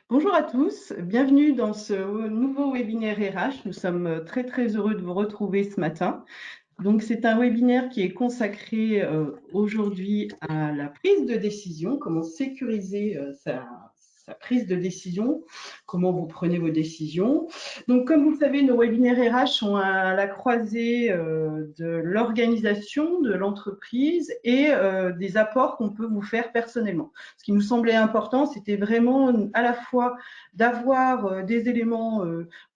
Bonjour à tous, bienvenue dans ce nouveau webinaire RH. Nous sommes très heureux de vous retrouver ce matin. Donc, c'est un webinaire qui est consacré aujourd'hui à la prise de décision, comment sécuriser sa prise de décision, comment vous prenez vos décisions. Donc, comme vous le savez, nos webinaires RH sont à la croisée de l'organisation, de l'entreprise et des apports qu'on peut vous faire personnellement. Ce qui nous semblait important, c'était vraiment à la fois d'avoir des éléments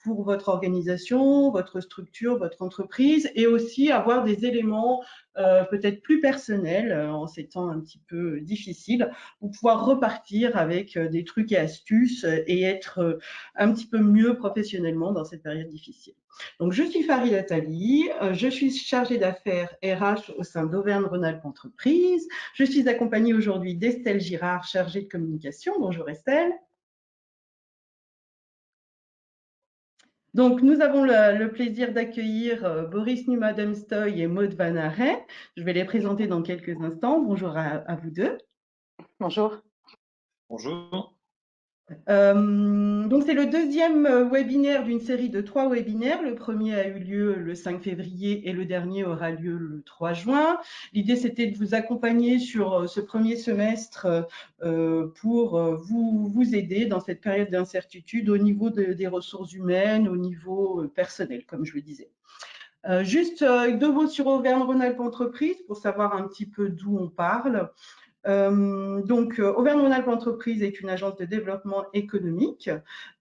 pour votre organisation, votre structure, votre entreprise, et aussi avoir des éléments peut-être plus personnels en ces temps un petit peu difficiles, pour pouvoir repartir avec des trucs et astuces et être un petit peu mieux professionnellement dans cette période difficile. Donc, je suis Farid Attali, je suis chargée d'affaires RH au sein d'Auvergne-Rhône-Alpes Entreprises. Je suis accompagnée aujourd'hui d'Estelle Girard, chargée de communication. Bonjour Estelle. Donc, nous avons le plaisir d'accueillir Boris Numa-Demstoy et Maud Van Aray. Je vais les présenter dans quelques instants. Bonjour à vous deux. Bonjour. Bonjour. Donc, c'est le deuxième webinaire d'une série de 3 webinaires. Le premier a eu lieu le 5 février et le dernier aura lieu le 3 juin. L'idée, c'était de vous accompagner sur ce premier semestre pour vous aider dans cette période d'incertitude au niveau des ressources humaines, au niveau personnel, comme je le disais. Juste 2 mots sur Auvergne-Rhône-Alpes Entreprises pour savoir un petit peu d'où on parle. Auvergne-Rhône-Alpes Entreprises est une agence de développement économique.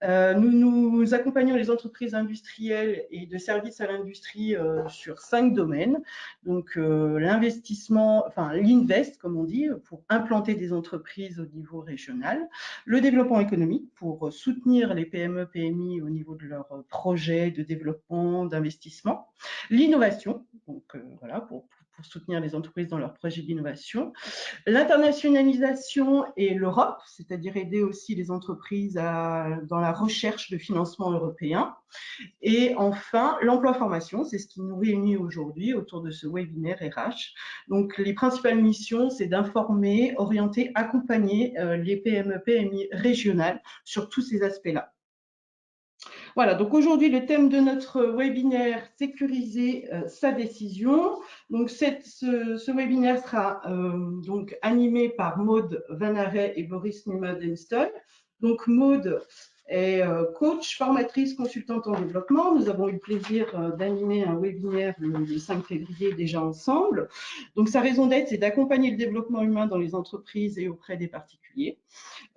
Nous accompagnons les entreprises industrielles et de services à l'industrie sur 5 domaines. Donc, l'investissement, enfin l'invest, comme on dit, pour implanter des entreprises au niveau régional. Le développement économique, pour soutenir les PME, PMI au niveau de leurs projets de développement, d'investissement. L'innovation, donc voilà, pour soutenir les entreprises dans leurs projets d'innovation. L'internationalisation et l'Europe, c'est-à-dire aider aussi les entreprises dans la recherche de financement européen. Et enfin, l'emploi-formation, c'est ce qui nous réunit aujourd'hui autour de ce webinaire RH. Donc, les principales missions, c'est d'informer, orienter, accompagner les PME, PMI régionales sur tous ces aspects-là. Voilà, donc aujourd'hui, le thème de notre webinaire, sécuriser sa décision. Donc, ce webinaire sera donc animé par Maud Van Aray et Boris Numa-Demstoy. Donc, Maud est coach, formatrice, consultante en développement. Nous avons eu le plaisir d'animer un webinaire le 5 février déjà ensemble. Donc, sa raison d'être, c'est d'accompagner le développement humain dans les entreprises et auprès des particuliers.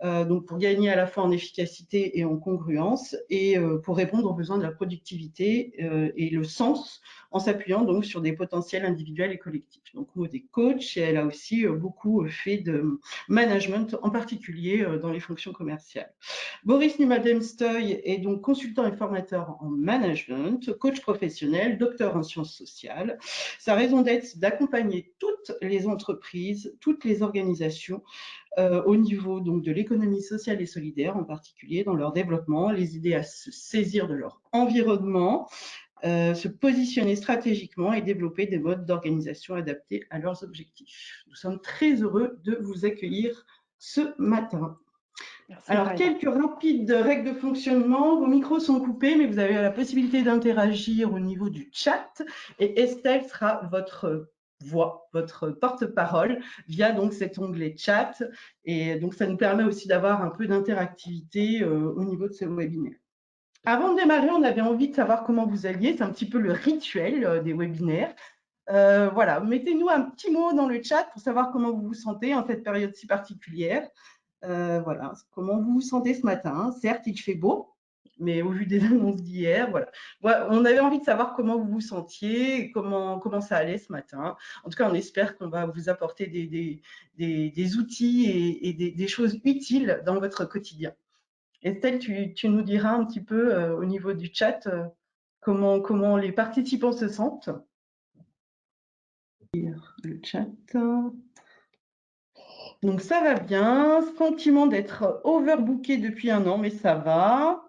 Donc pour gagner à la fois en efficacité et en congruence, et pour répondre aux besoins de la productivité et le sens, en s'appuyant donc sur des potentiels individuels et collectifs. Donc Maud est coach et elle a aussi beaucoup fait de management, en particulier dans les fonctions commerciales. Boris Numa-Demstoy est donc consultant et formateur en management, coach professionnel, docteur en sciences sociales. Sa raison d'être, c'est d'accompagner toutes les entreprises, toutes les organisations au niveau donc de l'économie sociale et solidaire, en particulier dans leur développement, les aider à se saisir de leur environnement, se positionner stratégiquement et développer des modes d'organisation adaptés à leurs objectifs. Nous sommes très heureux de vous accueillir ce matin. Merci, Alors, Farida. quelques rapides règles de fonctionnement. Vos micros sont coupés, mais vous avez la possibilité d'interagir au niveau du chat. Et Estelle sera votre voix, votre porte-parole via donc cet onglet chat. Et donc, ça nous permet aussi d'avoir un peu d'interactivité au niveau de ce webinaire. Avant de démarrer, on avait envie de savoir comment vous alliez. C'est un petit peu le rituel des webinaires. Voilà, mettez-nous un petit mot dans le chat pour savoir comment vous vous sentez en cette période si particulière. Voilà, comment vous vous sentez ce matin. Certes, il fait beau, mais au vu des annonces d'hier, voilà. On avait envie de savoir comment vous vous sentiez, comment ça allait ce matin. En tout cas, on espère qu'on va vous apporter des outils et des choses utiles dans votre quotidien. Estelle, tu nous diras un petit peu au niveau du chat comment les participants se sentent. Le chat. Donc ça va bien, sentiment d'être overbooké depuis un an, mais ça va.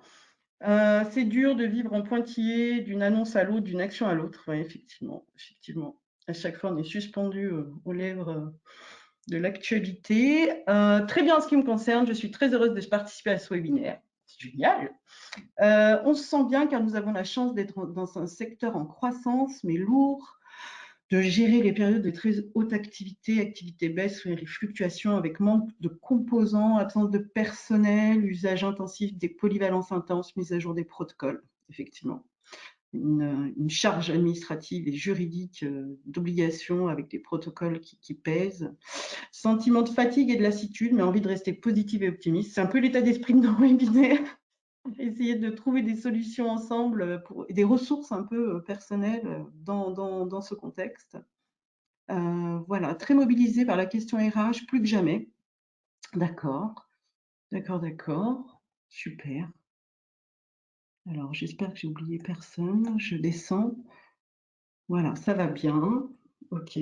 C'est dur de vivre en pointillé d'une annonce à l'autre, d'une action à l'autre. Ouais, effectivement. À chaque fois, on est suspendu aux lèvres de l'actualité. Très bien en ce qui me concerne, je suis très heureuse de participer à ce webinaire. C'est génial. On se sent bien car nous avons la chance d'être dans un secteur en croissance, mais lourd, de gérer les périodes de très haute activité baisse, les fluctuations avec manque de composants, absence de personnel, usage intensif des polyvalences intenses, mise à jour des protocoles, effectivement. Une charge administrative et juridique d'obligation avec des protocoles qui pèsent. Sentiment de fatigue et de lassitude, mais envie de rester positive et optimiste. C'est un peu l'état d'esprit de nos webinaires. Essayer de trouver des solutions ensemble, des ressources un peu personnelles dans ce contexte. Voilà, très mobilisé par la question RH, plus que jamais. D'accord, d'accord. Super. Alors, j'espère que j'ai oublié personne. Je descends. Voilà, ça va bien. OK.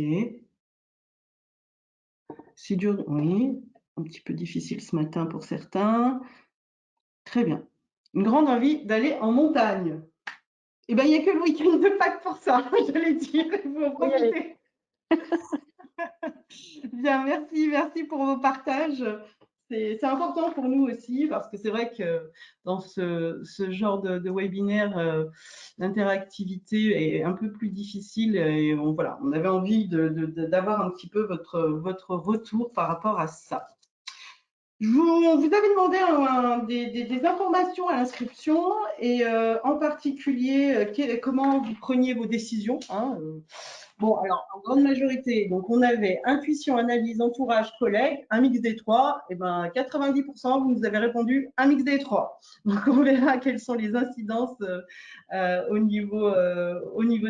C'est dur, oui. Un petit peu difficile ce matin pour certains. Très bien. Une grande envie d'aller en montagne. Eh bien, il n'y a que le week-end de Pâques pour ça, j'allais dire. Il faut en profiter. Bien, merci pour vos partages. C'est important pour nous aussi parce que c'est vrai que dans ce genre de webinaire, l'interactivité est un peu plus difficile et voilà, on avait envie d'avoir un petit peu votre retour par rapport à ça. On vous avait demandé des informations à l'inscription et en particulier comment vous preniez vos décisions. Bon, alors, en grande majorité, donc on avait intuition, analyse, entourage, collègue, un mix des trois. Et ben, 90%, vous nous avez répondu un mix des trois. Donc, on verra quelles sont les incidences au niveau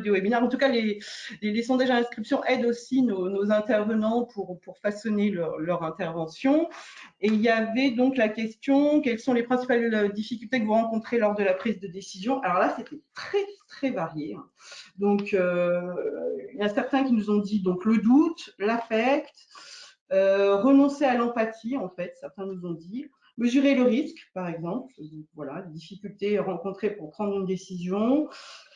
du webinaire. En tout cas, les sondages à l'inscription aident aussi nos intervenants pour façonner leur intervention. Et il y avait donc la question, quelles sont les principales difficultés que vous rencontrez lors de la prise de décision? Alors là, c'était très varié. Donc, il y a certains qui nous ont dit donc le doute, l'affect, renoncer à l'empathie, en fait, certains nous ont dit, mesurer le risque, par exemple, voilà, les difficultés rencontrées pour prendre une décision,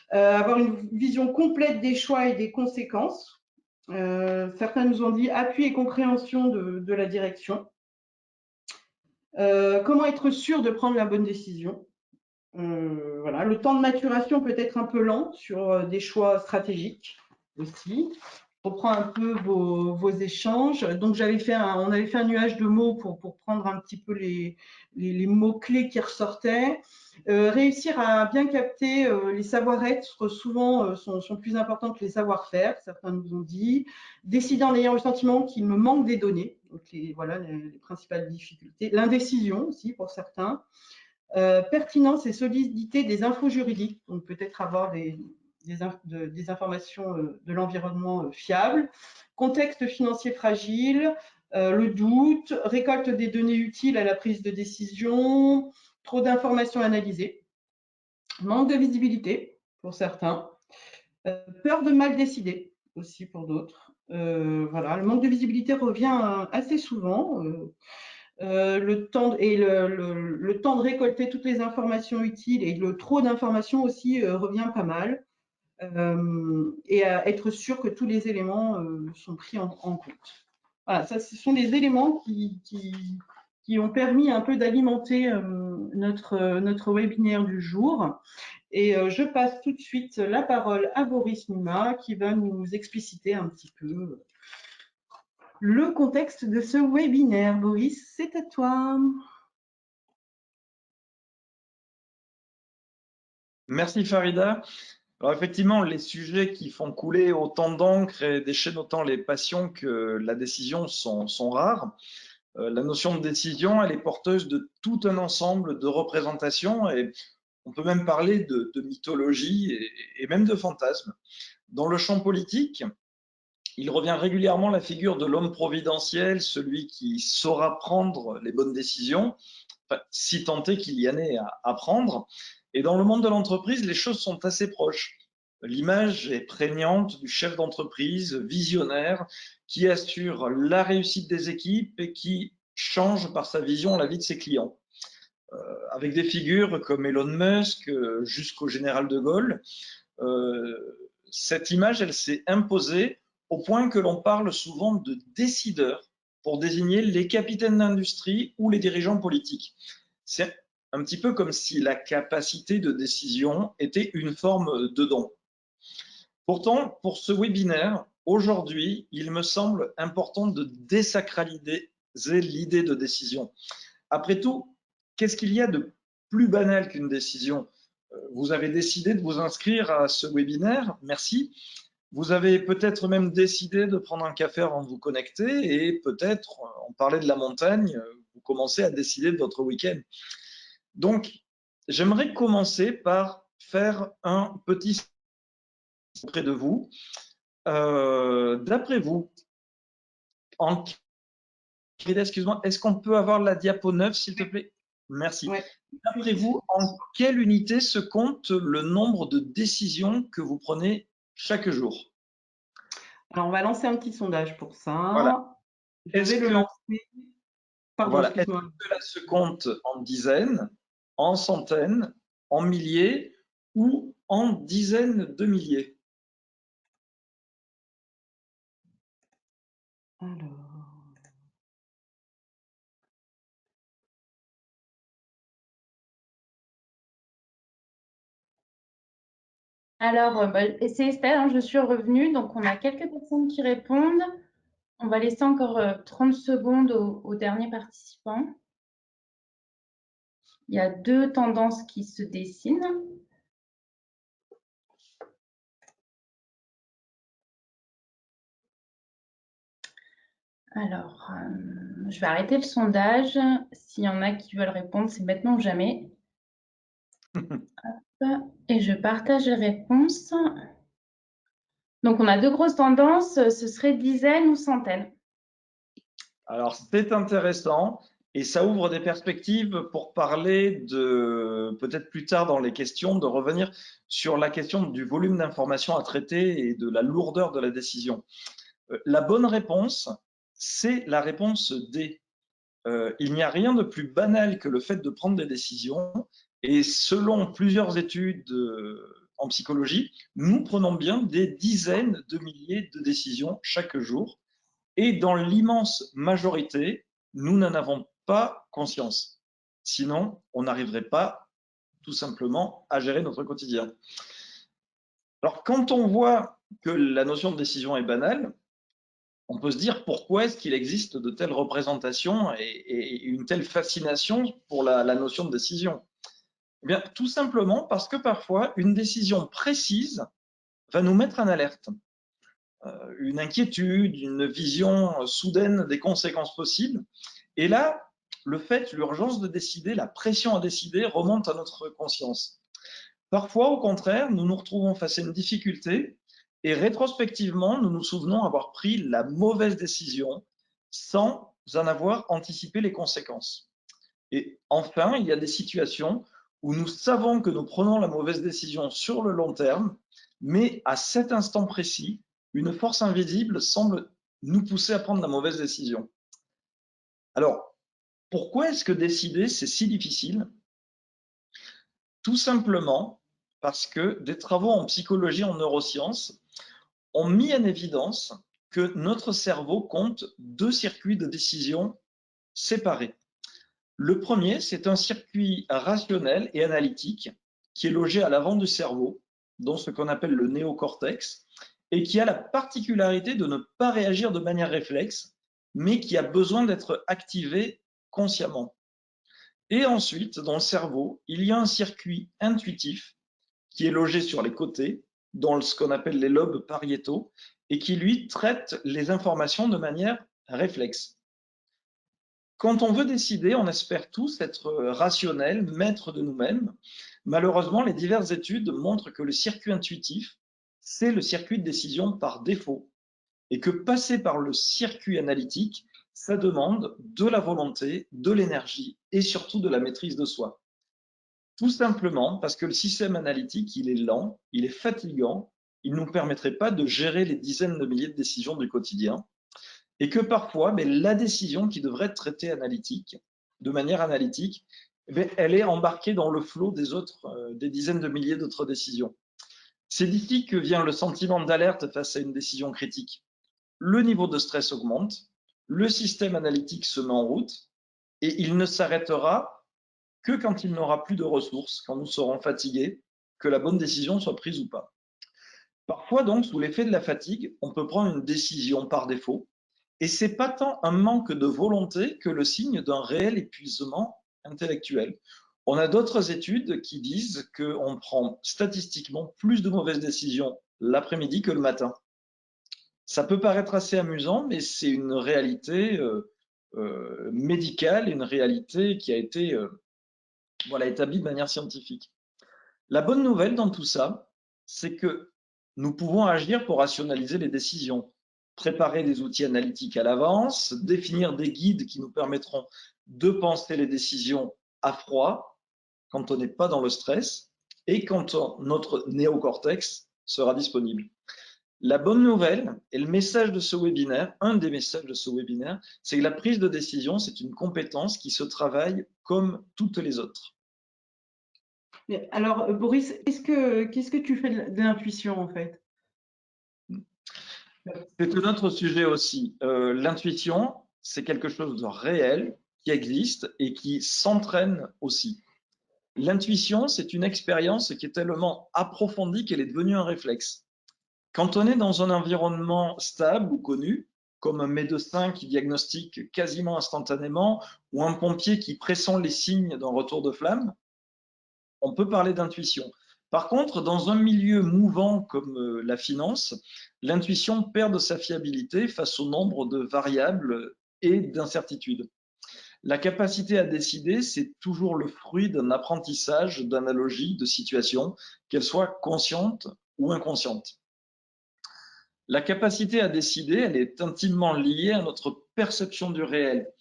avoir une vision complète des choix et des conséquences. Certains nous ont dit appui et compréhension de la direction. Comment être sûr de prendre la bonne décision? Voilà, le temps de maturation peut être un peu lent sur des choix stratégiques aussi. Je reprends un peu vos échanges. Donc, on avait fait un nuage de mots pour prendre un petit peu les mots-clés qui ressortaient. Réussir à bien capter les savoir-être, souvent, sont plus importants que les savoir-faire, certains nous ont dit. Décider en ayant le sentiment qu'il me manque des données. Donc, voilà les principales difficultés. L'indécision aussi pour certains. Pertinence et solidité des infos juridiques, donc peut-être avoir des informations de l'environnement fiables, contexte financier fragile, le doute, récolte des données utiles à la prise de décision, trop d'informations analysées, manque de visibilité pour certains, peur de mal décider aussi pour d'autres. Voilà, le manque de visibilité revient assez souvent. Le temps de récolter toutes les informations utiles et le trop d'informations aussi revient pas mal. Et à être sûr que tous les éléments sont pris en compte. Voilà, ça, ce sont des éléments qui ont permis un peu d'alimenter notre webinaire du jour. Et je passe tout de suite la parole à Boris Numa qui va nous expliciter un petit peu le contexte de ce webinaire. Boris, c'est à toi. Merci Farida. Alors effectivement, les sujets qui font couler autant d'encre et déchaînent autant les passions que la décision sont rares. La notion de décision, elle est porteuse de tout un ensemble de représentations et on peut même parler de mythologie et même de fantasmes. Dans le champ politique, il revient régulièrement la figure de l'homme providentiel, celui qui saura prendre les bonnes décisions, enfin, si tant est qu'il y en ait à prendre. Et dans le monde de l'entreprise, les choses sont assez proches. L'image est prégnante du chef d'entreprise visionnaire qui assure la réussite des équipes et qui change par sa vision la vie de ses clients. Avec des figures comme Elon Musk jusqu'au général de Gaulle, cette image, elle s'est imposée au point que l'on parle souvent de décideurs pour désigner les capitaines d'industrie ou les dirigeants politiques. C'est un petit peu comme si la capacité de décision était une forme de don. Pourtant, pour ce webinaire, aujourd'hui, il me semble important de désacraliser l'idée de décision. Après tout, qu'est-ce qu'il y a de plus banal qu'une décision? Vous avez décidé de vous inscrire à ce webinaire, merci. Vous avez peut-être même décidé de prendre un café avant de vous connecter et peut-être, on parlait de la montagne, vous commencez à décider de votre week-end. Donc, j'aimerais commencer par faire un petit auprès de vous. D'après vous, excuse-moi, est-ce qu'on peut avoir la diapo 9, s'il te plaît? Merci. Ouais. D'après vous, en quelle unité se compte le nombre de décisions que vous prenez chaque jour? Alors, on va lancer un petit sondage pour ça. Voilà. Je vais le lancer. Pardon, Voilà. Est-ce excuse-moi. que cela se compte en dizaines, en centaines, en milliers ou en dizaines de milliers? Alors, c'est Estelle, hein, je suis revenue. Donc, on a quelques personnes qui répondent. On va laisser encore 30 secondes aux derniers participants. Il y a 2 tendances qui se dessinent. Alors, je vais arrêter le sondage. S'il y en a qui veulent répondre, c'est maintenant ou jamais. Hop, et je partage les réponses. Donc, on a 2 grosses tendances. Ce serait dizaines ou centaines. Alors, c'est intéressant et ça ouvre des perspectives pour parler de, peut-être plus tard dans les questions, de revenir sur la question du volume d'informations à traiter et de la lourdeur de la décision. La bonne réponse, c'est la réponse D. Il n'y a rien de plus banal que le fait de prendre des décisions et selon plusieurs études en psychologie, nous prenons bien des dizaines de milliers de décisions chaque jour. Et dans l'immense majorité, nous n'en avons pas conscience. Sinon, on n'arriverait pas tout simplement à gérer notre quotidien. Alors, quand on voit que la notion de décision est banale, on peut se dire pourquoi est-ce qu'il existe de telles représentations et une telle fascination pour la notion de décision? Eh bien, tout simplement parce que parfois, une décision précise va nous mettre en alerte. Une inquiétude, une vision soudaine des conséquences possibles. Et là, le fait, l'urgence de décider, la pression à décider remonte à notre conscience. Parfois, au contraire, nous nous retrouvons face à une difficulté et rétrospectivement, nous nous souvenons avoir pris la mauvaise décision sans en avoir anticipé les conséquences. Et enfin, il y a des situations où nous savons que nous prenons la mauvaise décision sur le long terme, mais à cet instant précis, une force invisible semble nous pousser à prendre la mauvaise décision. Alors, pourquoi est-ce que décider, c'est si difficile? Tout simplement parce que des travaux en psychologie, en neurosciences, ont mis en évidence que notre cerveau compte 2 circuits de décision séparés. Le premier, c'est un circuit rationnel et analytique qui est logé à l'avant du cerveau, dans ce qu'on appelle le néocortex, et qui a la particularité de ne pas réagir de manière réflexe, mais qui a besoin d'être activé consciemment. Et ensuite, dans le cerveau, il y a un circuit intuitif qui est logé sur les côtés, dans ce qu'on appelle les lobes pariétaux, et qui, lui, traite les informations de manière réflexe. Quand on veut décider, on espère tous être rationnel, maître de nous-mêmes. Malheureusement, les diverses études montrent que le circuit intuitif, c'est le circuit de décision par défaut et que passer par le circuit analytique, ça demande de la volonté, de l'énergie et surtout de la maîtrise de soi. Tout simplement parce que le système analytique, il est lent, il est fatigant, il ne nous permettrait pas de gérer les dizaines de milliers de décisions du quotidien et que parfois, la décision qui devrait être traitée analytique, de manière analytique, elle est embarquée dans le flot des autres, des dizaines de milliers d'autres décisions. C'est d'ici que vient le sentiment d'alerte face à une décision critique. Le niveau de stress augmente, le système analytique se met en route et il ne s'arrêtera que quand il n'aura plus de ressources, quand nous serons fatigués, que la bonne décision soit prise ou pas. Parfois, donc, sous l'effet de la fatigue, on peut prendre une décision par défaut, et c'est pas tant un manque de volonté que le signe d'un réel épuisement intellectuel. On a d'autres études qui disent qu'on prend statistiquement plus de mauvaises décisions l'après-midi que le matin. Ça peut paraître assez amusant, mais c'est une réalité médicale, une réalité qui a été établie de manière scientifique. La bonne nouvelle dans tout ça, c'est que nous pouvons agir pour rationaliser les décisions, préparer des outils analytiques à l'avance, définir des guides qui nous permettront de penser les décisions à froid quand on n'est pas dans le stress et quand notre néocortex sera disponible. La bonne nouvelle et le message de ce webinaire, un des messages de ce webinaire, c'est que la prise de décision, c'est une compétence qui se travaille comme toutes les autres. Alors, Boris, qu'est-ce que tu fais de l'intuition en fait? C'est un autre sujet aussi. L'intuition, c'est quelque chose de réel qui existe et qui s'entraîne aussi. L'intuition, c'est une expérience qui est tellement approfondie qu'elle est devenue un réflexe. Quand on est dans un environnement stable ou connu, comme un médecin qui diagnostique quasiment instantanément ou un pompier qui pressent les signes d'un retour de flamme, on peut parler d'intuition. Par contre, dans un milieu mouvant comme la finance, l'intuition perd de sa fiabilité face au nombre de variables et d'incertitudes. La capacité à décider, c'est toujours le fruit d'un apprentissage d'analogie, de situation, qu'elle soit consciente ou inconsciente. La capacité à décider, elle est intimement liée à notre perception du réel.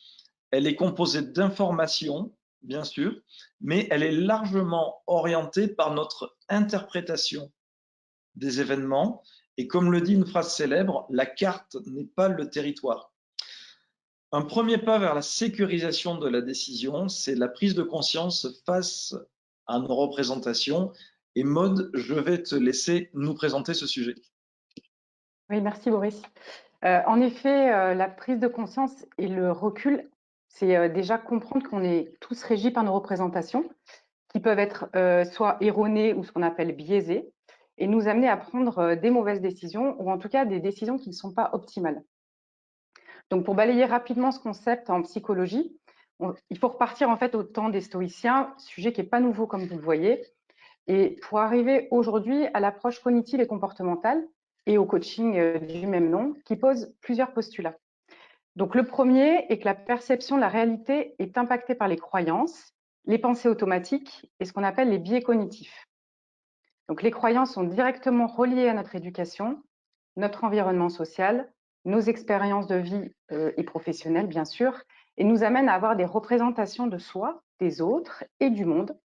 Elle est composée d'informations, bien sûr, mais elle est largement orientée par notre interprétation des événements. Et comme le dit une phrase célèbre, la carte n'est pas le territoire. Un premier pas vers la sécurisation de la décision, c'est la prise de conscience face à nos représentations. Et Maude, je vais te laisser nous présenter ce sujet. Oui, merci Boris. En effet, la prise de conscience et le recul, c'est déjà comprendre qu'on est tous régis par nos représentations, qui peuvent être soit erronées ou ce qu'on appelle biaisées, et nous amener à prendre des mauvaises décisions, ou en tout cas des décisions qui ne sont pas optimales. Donc pour balayer rapidement ce concept en psychologie, il faut repartir en fait au temps des stoïciens, sujet qui n'est pas nouveau comme vous le voyez, et pour arriver aujourd'hui à l'approche cognitive et comportementale, et au coaching du même nom, qui pose plusieurs postulats. Donc le premier est que la perception de la réalité est impactée par les croyances, les pensées automatiques et ce qu'on appelle les biais cognitifs. Donc les croyances sont directement reliées à notre éducation, notre environnement social, nos expériences de vie et professionnelles bien sûr, et nous amènent à avoir des représentations de soi, des autres et du monde.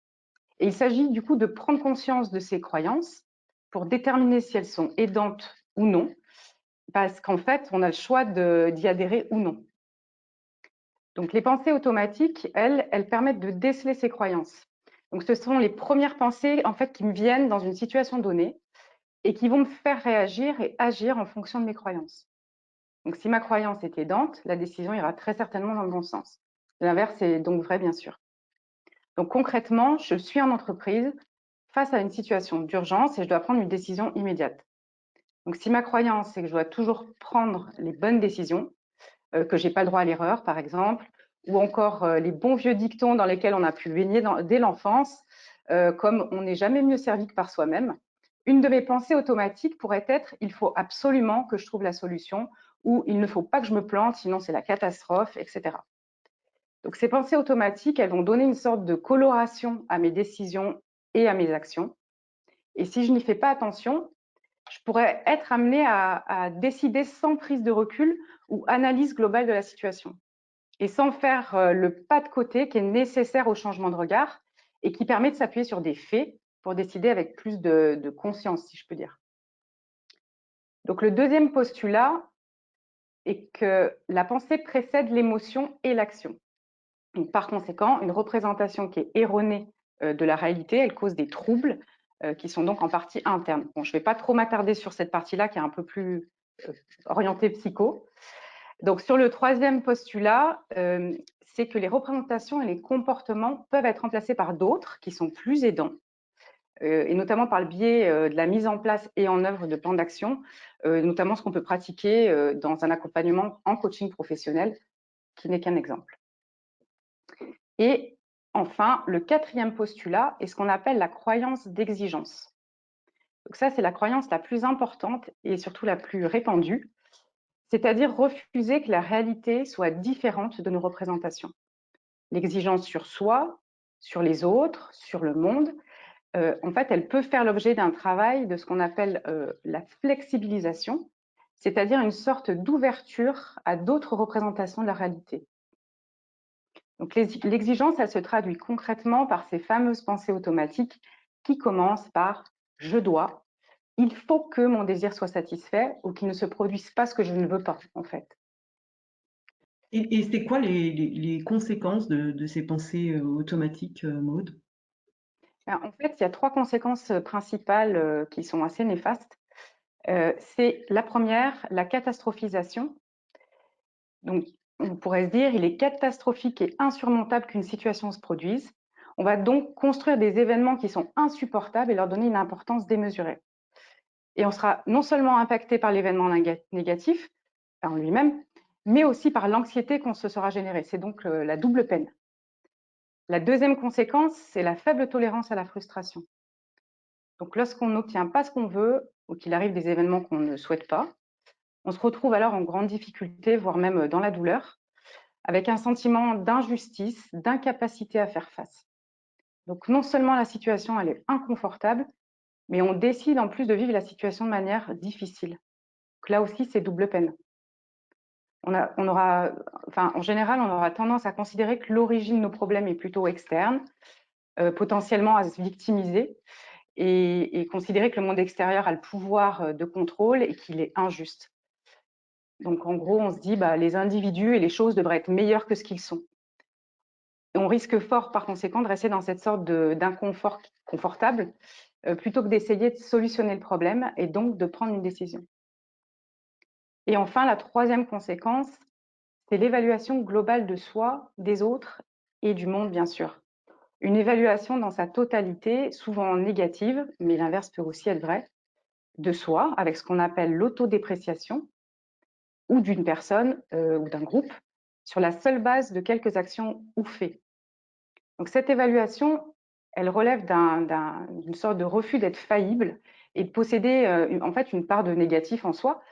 Et il s'agit du coup de prendre conscience de ces croyances pour déterminer si elles sont aidantes ou non, parce qu'en fait, on a le choix d'y adhérer ou non. Donc, les pensées automatiques, elles permettent de déceler ces croyances. Donc, ce sont les premières pensées en fait qui me viennent dans une situation donnée et qui vont me faire réagir et agir en fonction de mes croyances. Donc, si ma croyance est aidante, la décision ira très certainement dans le bon sens. L'inverse est donc vrai, bien sûr. Donc, concrètement, je suis en entreprise face à une situation d'urgence et je dois prendre une décision immédiate. Donc, si ma croyance, c'est que je dois toujours prendre les bonnes décisions, que je n'ai pas le droit à l'erreur, par exemple, ou encore les bons vieux dictons dans lesquels on a pu baigner dès l'enfance, comme on n'est jamais mieux servi que par soi-même, une de mes pensées automatiques pourrait être « il faut absolument que je trouve la solution » ou « il ne faut pas que je me plante, sinon c'est la catastrophe », etc. Donc, ces pensées automatiques, elles vont donner une sorte de coloration à mes décisions et à mes actions. Et si je n'y fais pas attention, je pourrais être amenée à décider sans prise de recul ou analyse globale de la situation et sans faire le pas de côté qui est nécessaire au changement de regard et qui permet de s'appuyer sur des faits pour décider avec plus de conscience, si je peux dire. Donc, le deuxième postulat est que la pensée précède l'émotion et l'action. Donc, par conséquent, une représentation qui est erronée de la réalité, elle cause des troubles qui sont donc en partie internes. Bon, je ne vais pas trop m'attarder sur cette partie-là qui est un peu plus orientée psycho. Donc, sur le troisième postulat, c'est que les représentations et les comportements peuvent être remplacés par d'autres qui sont plus aidants, et notamment par le biais de la mise en place et en œuvre de plans d'action, notamment ce qu'on peut pratiquer dans un accompagnement en coaching professionnel, qui n'est qu'un exemple. Et enfin, le quatrième postulat est ce qu'on appelle la croyance d'exigence. Donc ça, c'est la croyance la plus importante et surtout la plus répandue, c'est-à-dire refuser que la réalité soit différente de nos représentations. L'exigence sur soi, sur les autres, sur le monde, en fait, elle peut faire l'objet d'un travail de ce qu'on appelle la flexibilisation, c'est-à-dire une sorte d'ouverture à d'autres représentations de la réalité. Donc, l'exigence, elle se traduit concrètement par ces fameuses pensées automatiques qui commencent par « je dois », il faut que mon désir soit satisfait ou qu'il ne se produise pas ce que je ne veux pas, en fait. Et c'est quoi les conséquences de ces pensées automatiques, Maude? En fait, il y a 3 conséquences principales qui sont assez néfastes. C'est la première, la catastrophisation. Donc, on pourrait se dire, il est catastrophique et insurmontable qu'une situation se produise. On va donc construire des événements qui sont insupportables et leur donner une importance démesurée. Et on sera non seulement impacté par l'événement négatif en lui-même, mais aussi par l'anxiété qu'on se sera générée. C'est donc la double peine. La deuxième conséquence, c'est la faible tolérance à la frustration. Donc, lorsqu'on n'obtient pas ce qu'on veut ou qu'il arrive des événements qu'on ne souhaite pas, on se retrouve alors en grande difficulté, voire même dans la douleur, avec un sentiment d'injustice, d'incapacité à faire face. Donc, non seulement la situation elle est inconfortable, mais on décide en plus de vivre la situation de manière difficile. Donc là aussi, c'est double peine. En général, on aura tendance à considérer que l'origine de nos problèmes est plutôt externe, potentiellement à se victimiser, et considérer que le monde extérieur a le pouvoir de contrôle et qu'il est injuste. Donc en gros, on se dit les individus et les choses devraient être meilleurs que ce qu'ils sont. Et on risque fort par conséquent de rester dans cette sorte d'inconfort confortable plutôt que d'essayer de solutionner le problème et donc de prendre une décision. Et enfin, la troisième conséquence, c'est l'évaluation globale de soi, des autres et du monde, bien sûr. Une évaluation dans sa totalité, souvent négative, mais l'inverse peut aussi être vrai, de soi, avec ce qu'on appelle l'autodépréciation, ou d'une personne ou d'un groupe, sur la seule base de quelques actions ou faits. Donc cette évaluation, elle relève d'une sorte de refus d'être faillible et de posséder en fait une part de négatif en soi,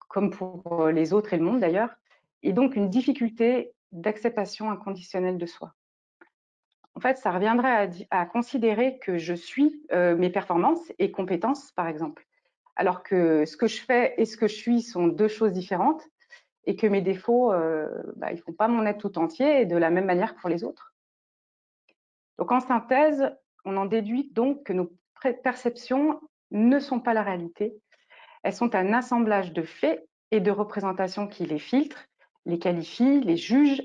comme pour les autres et le monde d'ailleurs, et donc une difficulté d'acceptation inconditionnelle de soi. En fait, ça reviendrait à considérer que je suis mes performances et compétences, par exemple, alors que ce que je fais et ce que je suis sont deux choses différentes, et que mes défauts, ils ne font pas mon être tout entier, et de la même manière que pour les autres. Donc, en synthèse, on en déduit donc que nos perceptions ne sont pas la réalité. Elles sont un assemblage de faits et de représentations qui les filtrent, les qualifient, les jugent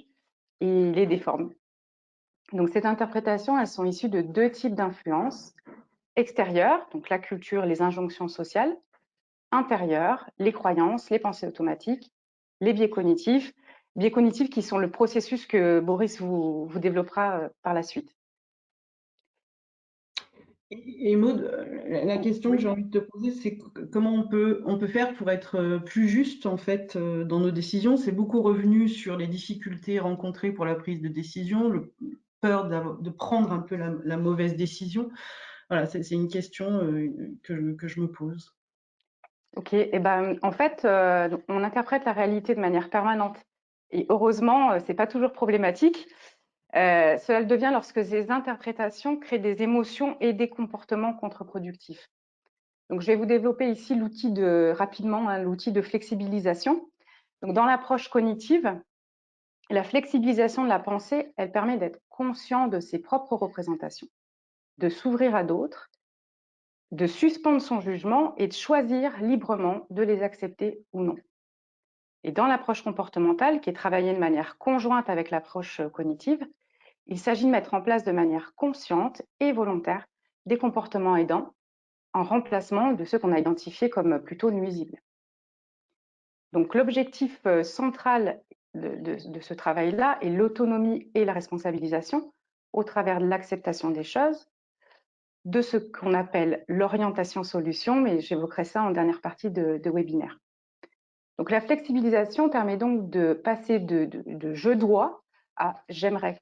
et les déforment. Donc, ces interprétations, elles sont issues de deux types d'influences. Extérieures, donc la culture, les injonctions sociales. Intérieures, les croyances, les pensées automatiques, les biais cognitifs qui sont le processus que Boris vous développera par la suite. Et Maud, la question que j'ai envie de te poser, c'est comment on peut faire pour être plus juste en fait dans nos décisions. C'est beaucoup revenu sur les difficultés rencontrées pour la prise de décision, le peur de prendre un peu la mauvaise décision. Voilà, c'est une question que je me pose. Ok, et en fait, on interprète la réalité de manière permanente. Et heureusement, c'est pas toujours problématique. Cela le devient lorsque ces interprétations créent des émotions et des comportements contre-productifs. Donc, je vais vous développer ici l'outil l'outil de flexibilisation. Donc, dans l'approche cognitive, la flexibilisation de la pensée, elle permet d'être conscient de ses propres représentations, de s'ouvrir à d'autres, de suspendre son jugement et de choisir librement de les accepter ou non. Et dans l'approche comportementale, qui est travaillée de manière conjointe avec l'approche cognitive, il s'agit de mettre en place de manière consciente et volontaire des comportements aidants en remplacement de ceux qu'on a identifiés comme plutôt nuisibles. Donc l'objectif central de ce travail-là est l'autonomie et la responsabilisation au travers de l'acceptation des choses, de ce qu'on appelle l'orientation solution, mais j'évoquerai ça en dernière partie de webinaire. Donc la flexibilisation permet donc de passer de je dois à j'aimerais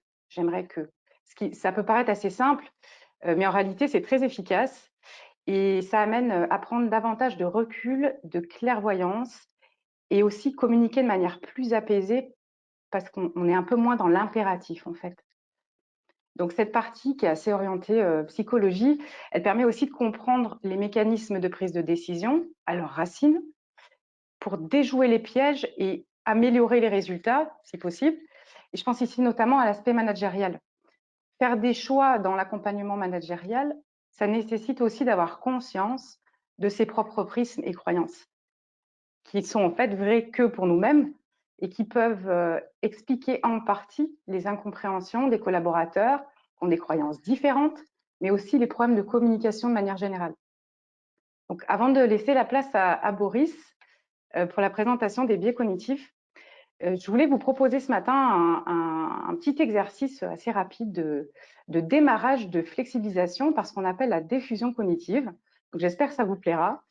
que. Ça peut paraître assez simple, mais en réalité c'est très efficace et ça amène à prendre davantage de recul, de clairvoyance et aussi communiquer de manière plus apaisée parce qu'on est un peu moins dans l'impératif en fait. Donc cette partie qui est assez orientée psychologie, elle permet aussi de comprendre les mécanismes de prise de décision à leurs racines pour déjouer les pièges et améliorer les résultats si possible. Et je pense ici notamment à l'aspect managérial. Faire des choix dans l'accompagnement managérial, ça nécessite aussi d'avoir conscience de ses propres prismes et croyances qui sont en fait vrais que pour nous-mêmes et qui peuvent expliquer en partie les incompréhensions des collaborateurs qui ont des croyances différentes, mais aussi les problèmes de communication de manière générale. Donc, avant de laisser la place à Boris pour la présentation des biais cognitifs, je voulais vous proposer ce matin un petit exercice assez rapide de démarrage de flexibilisation par ce qu'on appelle la diffusion cognitive. Donc, j'espère que ça vous plaira.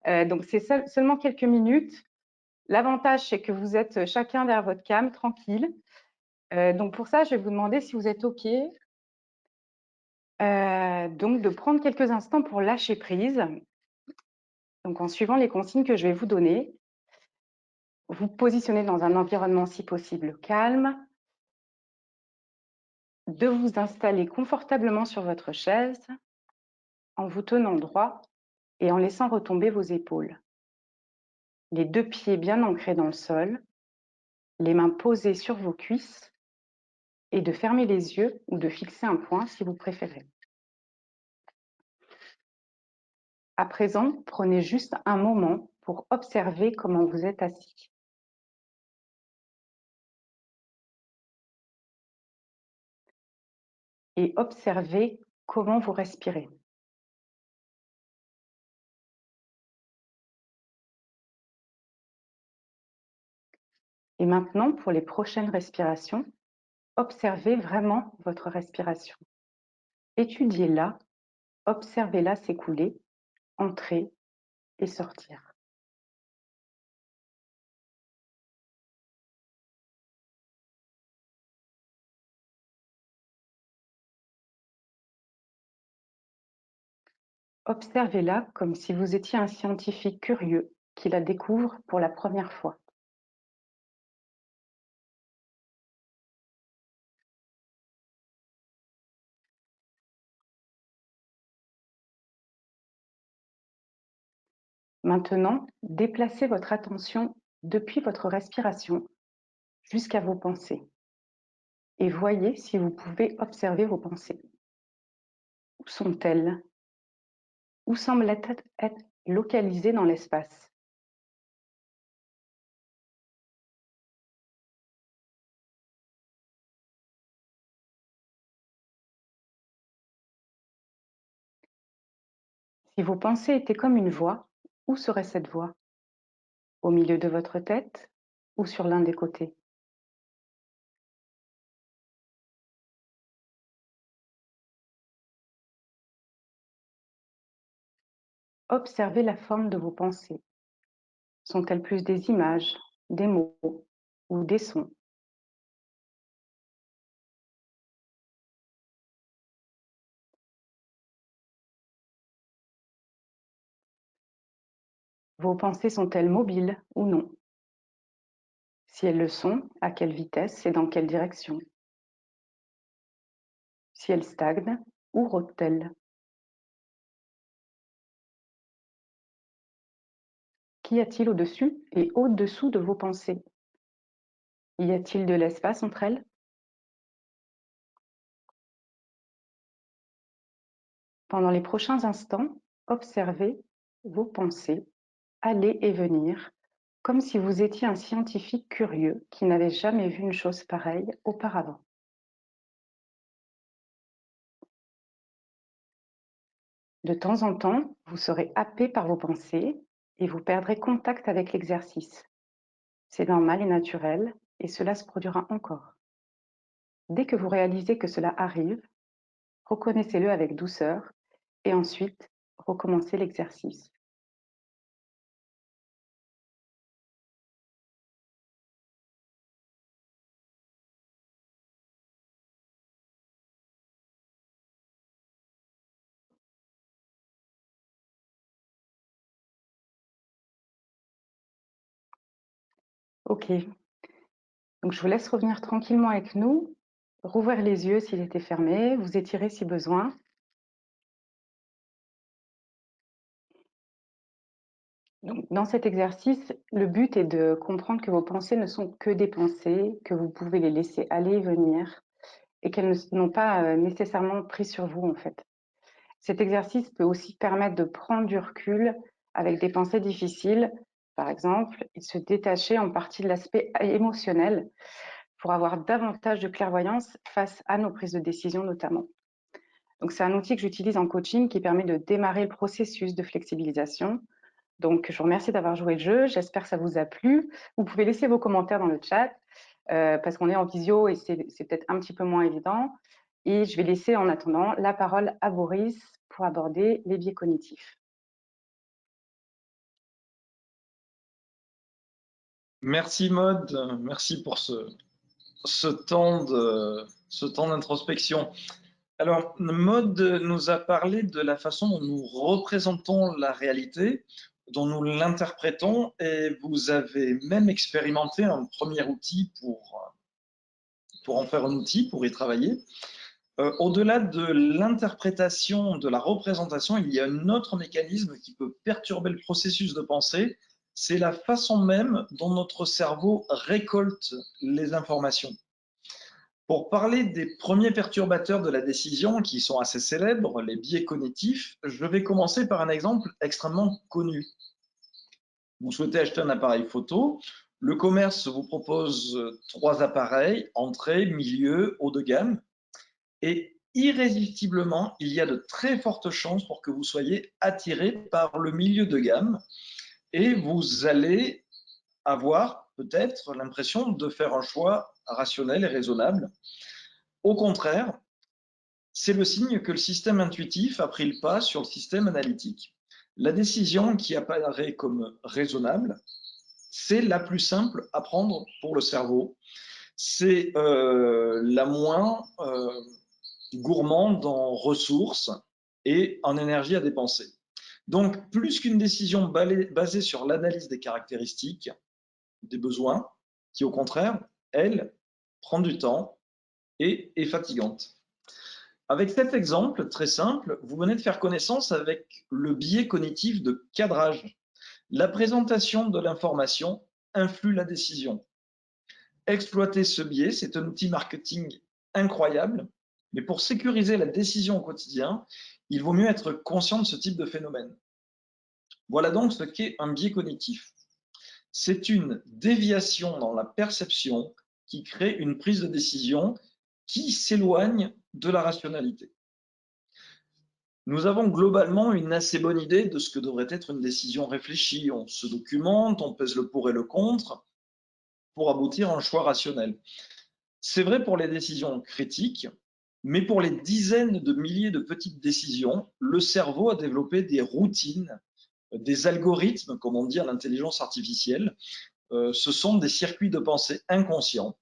Donc, c'est seulement quelques minutes. L'avantage, c'est que vous êtes chacun derrière votre cam, tranquille. Donc, pour ça, je vais vous demander si vous êtes OK. Donc, de prendre quelques instants pour lâcher prise. Donc, en suivant les consignes que je vais vous donner, vous positionnez dans un environnement, si possible, calme, de vous installer confortablement sur votre chaise en vous tenant droit et en laissant retomber vos épaules. Les deux pieds bien ancrés dans le sol, les mains posées sur vos cuisses et de fermer les yeux ou de fixer un point si vous préférez. À présent, prenez juste un moment pour observer comment vous êtes assis. Et observez comment vous respirez. Et maintenant, pour les prochaines respirations, observez vraiment votre respiration. Étudiez-la, observez-la s'écouler, entrer et sortir. Observez-la comme si vous étiez un scientifique curieux qui la découvre pour la première fois. Maintenant, déplacez votre attention depuis votre respiration jusqu'à vos pensées et voyez si vous pouvez observer vos pensées. Où sont-elles? Où semblent-elles être localisées dans l'espace? Si vos pensées étaient comme une voix, où serait cette voix? Au milieu de votre tête ou sur l'un des côtés? Observez la forme de vos pensées. Sont-elles plus des images, des mots ou des sons? Vos pensées sont-elles mobiles ou non? Si elles le sont, à quelle vitesse et dans quelle direction? Si elles stagnent, où rôdent-elles? Qu'y a-t-il au-dessus et au-dessous de vos pensées? Y a-t-il de l'espace entre elles? Pendant les prochains instants, observez vos pensées aller et venir, comme si vous étiez un scientifique curieux qui n'avait jamais vu une chose pareille auparavant. De temps en temps, vous serez happé par vos pensées et vous perdrez contact avec l'exercice. C'est normal et naturel, et cela se produira encore. Dès que vous réalisez que cela arrive, reconnaissez-le avec douceur et ensuite recommencez l'exercice. Ok, donc je vous laisse revenir tranquillement avec nous, rouvrir les yeux s'ils étaient fermés, vous étirer si besoin. Donc, dans cet exercice, le but est de comprendre que vos pensées ne sont que des pensées, que vous pouvez les laisser aller et venir et qu'elles n'ont pas nécessairement pris sur vous en fait. Cet exercice peut aussi permettre de prendre du recul avec des pensées difficiles, par exemple, et se détacher en partie de l'aspect émotionnel pour avoir davantage de clairvoyance face à nos prises de décision notamment. Donc, c'est un outil que j'utilise en coaching qui permet de démarrer le processus de flexibilisation. Donc, je vous remercie d'avoir joué le jeu. J'espère que ça vous a plu. Vous pouvez laisser vos commentaires dans le chat parce qu'on est en visio et c'est peut-être un petit peu moins évident. Et je vais laisser en attendant la parole à Boris pour aborder les biais cognitifs. Merci Maud, merci pour ce temps d'introspection. Alors, Maud nous a parlé de la façon dont nous représentons la réalité, dont nous l'interprétons, et vous avez même expérimenté un premier outil pour en faire un outil, pour y travailler. Au-delà de l'interprétation, de la représentation, il y a un autre mécanisme qui peut perturber le processus de pensée, c'est la façon même dont notre cerveau récolte les informations. Pour parler des premiers perturbateurs de la décision, qui sont assez célèbres, les biais cognitifs, je vais commencer par un exemple extrêmement connu. Vous souhaitez acheter un appareil photo, le commerce vous propose 3 appareils, entrée, milieu, haut de gamme, et irrésistiblement, il y a de très fortes chances pour que vous soyez attiré par le milieu de gamme et vous allez avoir peut-être l'impression de faire un choix rationnel et raisonnable. Au contraire, c'est le signe que le système intuitif a pris le pas sur le système analytique. La décision qui apparaît comme raisonnable, c'est la plus simple à prendre pour le cerveau. C'est la moins gourmande en ressources et en énergie à dépenser. Donc, plus qu'une décision basée sur l'analyse des caractéristiques, des besoins, qui au contraire, elle, prend du temps et est fatigante. Avec cet exemple très simple, vous venez de faire connaissance avec le biais cognitif de cadrage. La présentation de l'information influe la décision. Exploiter ce biais, c'est un outil marketing incroyable, mais pour sécuriser la décision au quotidien, il vaut mieux être conscient de ce type de phénomène. Voilà donc ce qu'est un biais cognitif. C'est une déviation dans la perception qui crée une prise de décision qui s'éloigne de la rationalité. Nous avons globalement une assez bonne idée de ce que devrait être une décision réfléchie. On se documente, on pèse le pour et le contre pour aboutir à un choix rationnel. C'est vrai pour les décisions critiques, mais pour les dizaines de milliers de petites décisions, le cerveau a développé des routines, des algorithmes, comme on dit en intelligence artificielle. Ce sont des circuits de pensée inconscients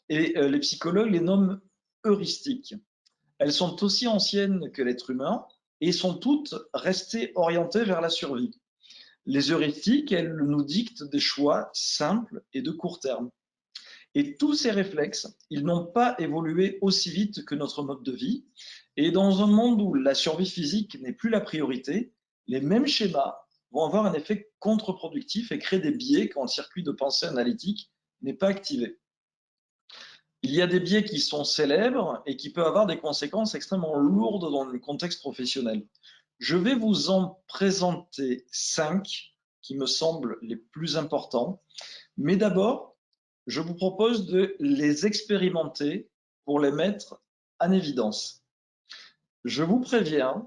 et les psychologues les nomment heuristiques. Elles sont aussi anciennes que l'être humain et sont toutes restées orientées vers la survie. Les heuristiques, elles nous dictent des choix simples et de court terme. Et tous ces réflexes, ils n'ont pas évolué aussi vite que notre mode de vie. Et dans un monde où la survie physique n'est plus la priorité, les mêmes schémas vont avoir un effet contre-productif et créer des biais quand le circuit de pensée analytique n'est pas activé. Il y a des biais qui sont célèbres et qui peuvent avoir des conséquences extrêmement lourdes dans le contexte professionnel. Je vais vous en présenter 5 qui me semblent les plus importants. Mais d'abord, je vous propose de les expérimenter pour les mettre en évidence. Je vous préviens,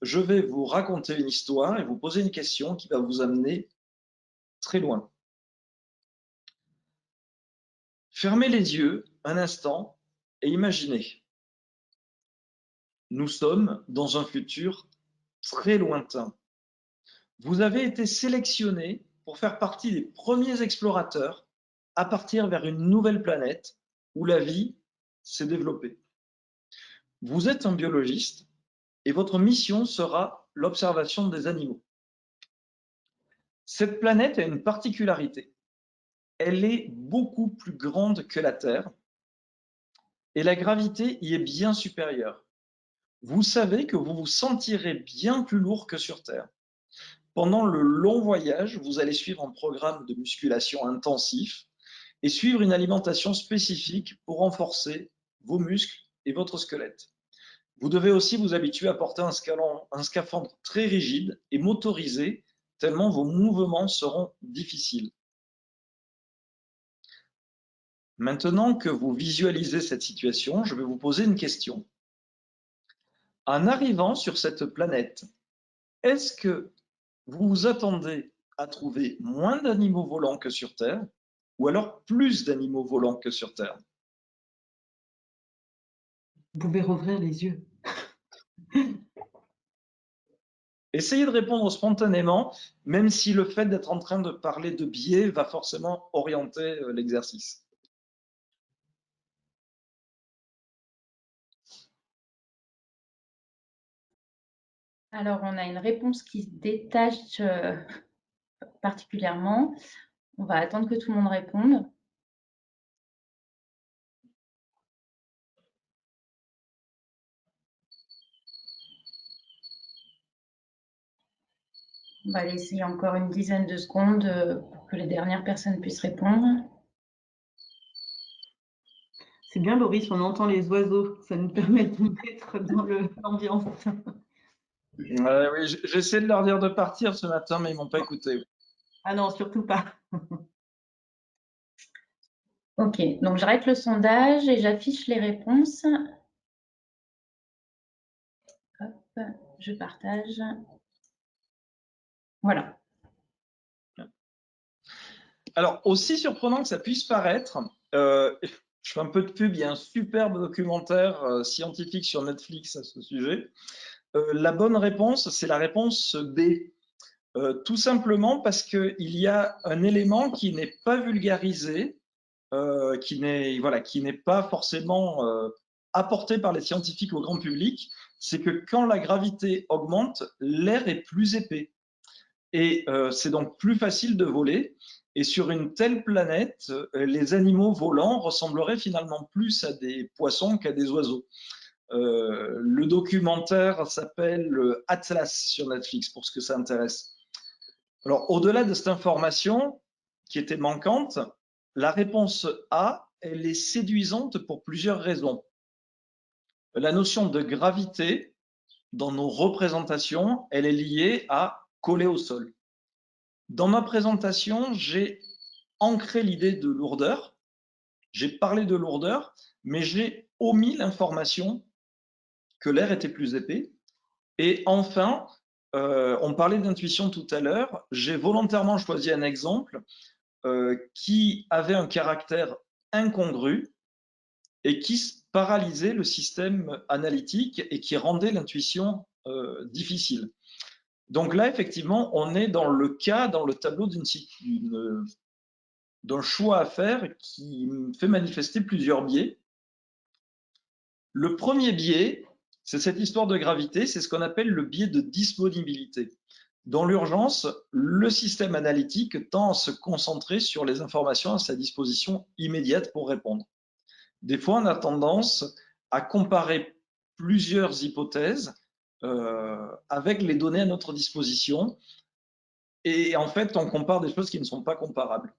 je vais vous raconter une histoire et vous poser une question qui va vous amener très loin. Fermez les yeux un instant et imaginez. Nous sommes dans un futur très lointain. Vous avez été sélectionné pour faire partie des premiers explorateurs à partir vers une nouvelle planète où la vie s'est développée. Vous êtes un biologiste et votre mission sera l'observation des animaux. Cette planète a une particularité. Elle est beaucoup plus grande que la Terre et la gravité y est bien supérieure. Vous savez que vous vous sentirez bien plus lourd que sur Terre. Pendant le long voyage, vous allez suivre un programme de musculation intensif et suivre une alimentation spécifique pour renforcer vos muscles et votre squelette. Vous devez aussi vous habituer à porter un scaphandre très rigide et motorisé, tellement vos mouvements seront difficiles. Maintenant que vous visualisez cette situation, je vais vous poser une question. En arrivant sur cette planète, est-ce que vous vous attendez à trouver moins d'animaux volants que sur Terre ou alors plus d'animaux volants que sur Terre? Vous pouvez rouvrir les yeux. Essayez de répondre spontanément, même si le fait d'être en train de parler de biais va forcément orienter l'exercice. Alors, on a une réponse qui se détache particulièrement. On va attendre que tout le monde réponde. On va laisser encore une dizaine de secondes pour que les dernières personnes puissent répondre. C'est bien, Boris, on entend les oiseaux. Ça nous permet de nous mettre dans l'ambiance. Oui, j'essaie de leur dire de partir ce matin, mais ils m'ont pas écouté. Ah non, surtout pas. Ok, donc j'arrête le sondage et j'affiche les réponses. Hop, je partage. Voilà. Alors, aussi surprenant que ça puisse paraître, je fais un peu de pub, il y a un superbe documentaire scientifique sur Netflix à ce sujet. La bonne réponse, c'est la réponse B. Tout simplement parce qu'il y a un élément qui n'est pas vulgarisé, qui n'est pas forcément apporté par les scientifiques au grand public, c'est que quand la gravité augmente, l'air est plus épais. Et c'est donc plus facile de voler. Et sur une telle planète, les animaux volants ressembleraient finalement plus à des poissons qu'à des oiseaux. Le documentaire s'appelle Atlas sur Netflix, pour ce que ça intéresse. Alors, au-delà de cette information qui était manquante, la réponse A, elle est séduisante pour plusieurs raisons. La notion de gravité dans nos représentations, elle est liée à coller au sol. Dans ma présentation, j'ai ancré l'idée de lourdeur, j'ai parlé de lourdeur, mais j'ai omis l'information que l'air était plus épais. Et enfin, on parlait d'intuition tout à l'heure, j'ai volontairement choisi un exemple qui avait un caractère incongru et qui paralysait le système analytique et qui rendait l'intuition difficile. Donc là, effectivement, on est dans le tableau d'un choix à faire qui fait manifester plusieurs biais. Le premier biais, c'est cette histoire de gravité, c'est ce qu'on appelle le biais de disponibilité. Dans l'urgence, le système analytique tend à se concentrer sur les informations à sa disposition immédiate pour répondre. Des fois, on a tendance à comparer plusieurs hypothèses avec les données à notre disposition. Et en fait, on compare des choses qui ne sont pas comparables.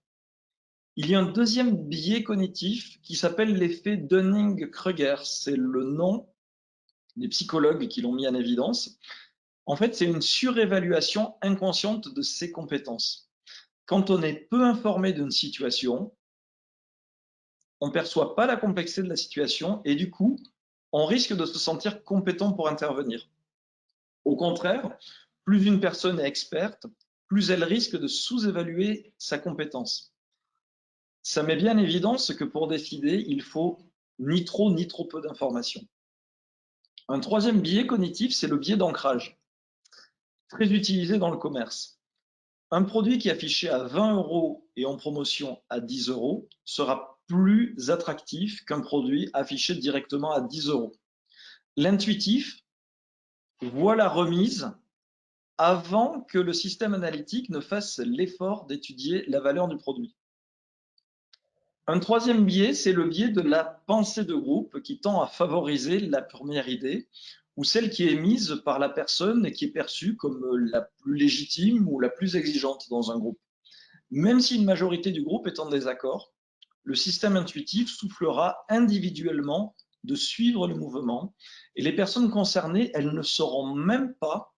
Il y a un deuxième biais cognitif qui s'appelle l'effet Dunning-Kruger. C'est le nom des psychologues qui l'ont mis en évidence. En fait, c'est une surévaluation inconsciente de ses compétences. Quand on est peu informé d'une situation, on ne perçoit pas la complexité de la situation et du coup, on risque de se sentir compétent pour intervenir. Au contraire, plus une personne est experte, plus elle risque de sous-évaluer sa compétence. ça met bien en évidence que pour décider, il faut ni trop peu d'informations. Un troisième biais cognitif, c'est le biais d'ancrage, très utilisé dans le commerce. Un produit qui est affiché à 20 € et en promotion à 10 € sera plus attractif qu'un produit affiché directement à 10 €. L'intuitif voit la remise avant que le système analytique ne fasse l'effort d'étudier la valeur du produit. Un troisième biais, c'est le biais de la pensée de groupe qui tend à favoriser la première idée ou celle qui est émise par la personne et qui est perçue comme la plus légitime ou la plus exigeante dans un groupe. Même si une majorité du groupe est en désaccord, le système intuitif soufflera individuellement de suivre le mouvement et les personnes concernées, elles ne sauront même pas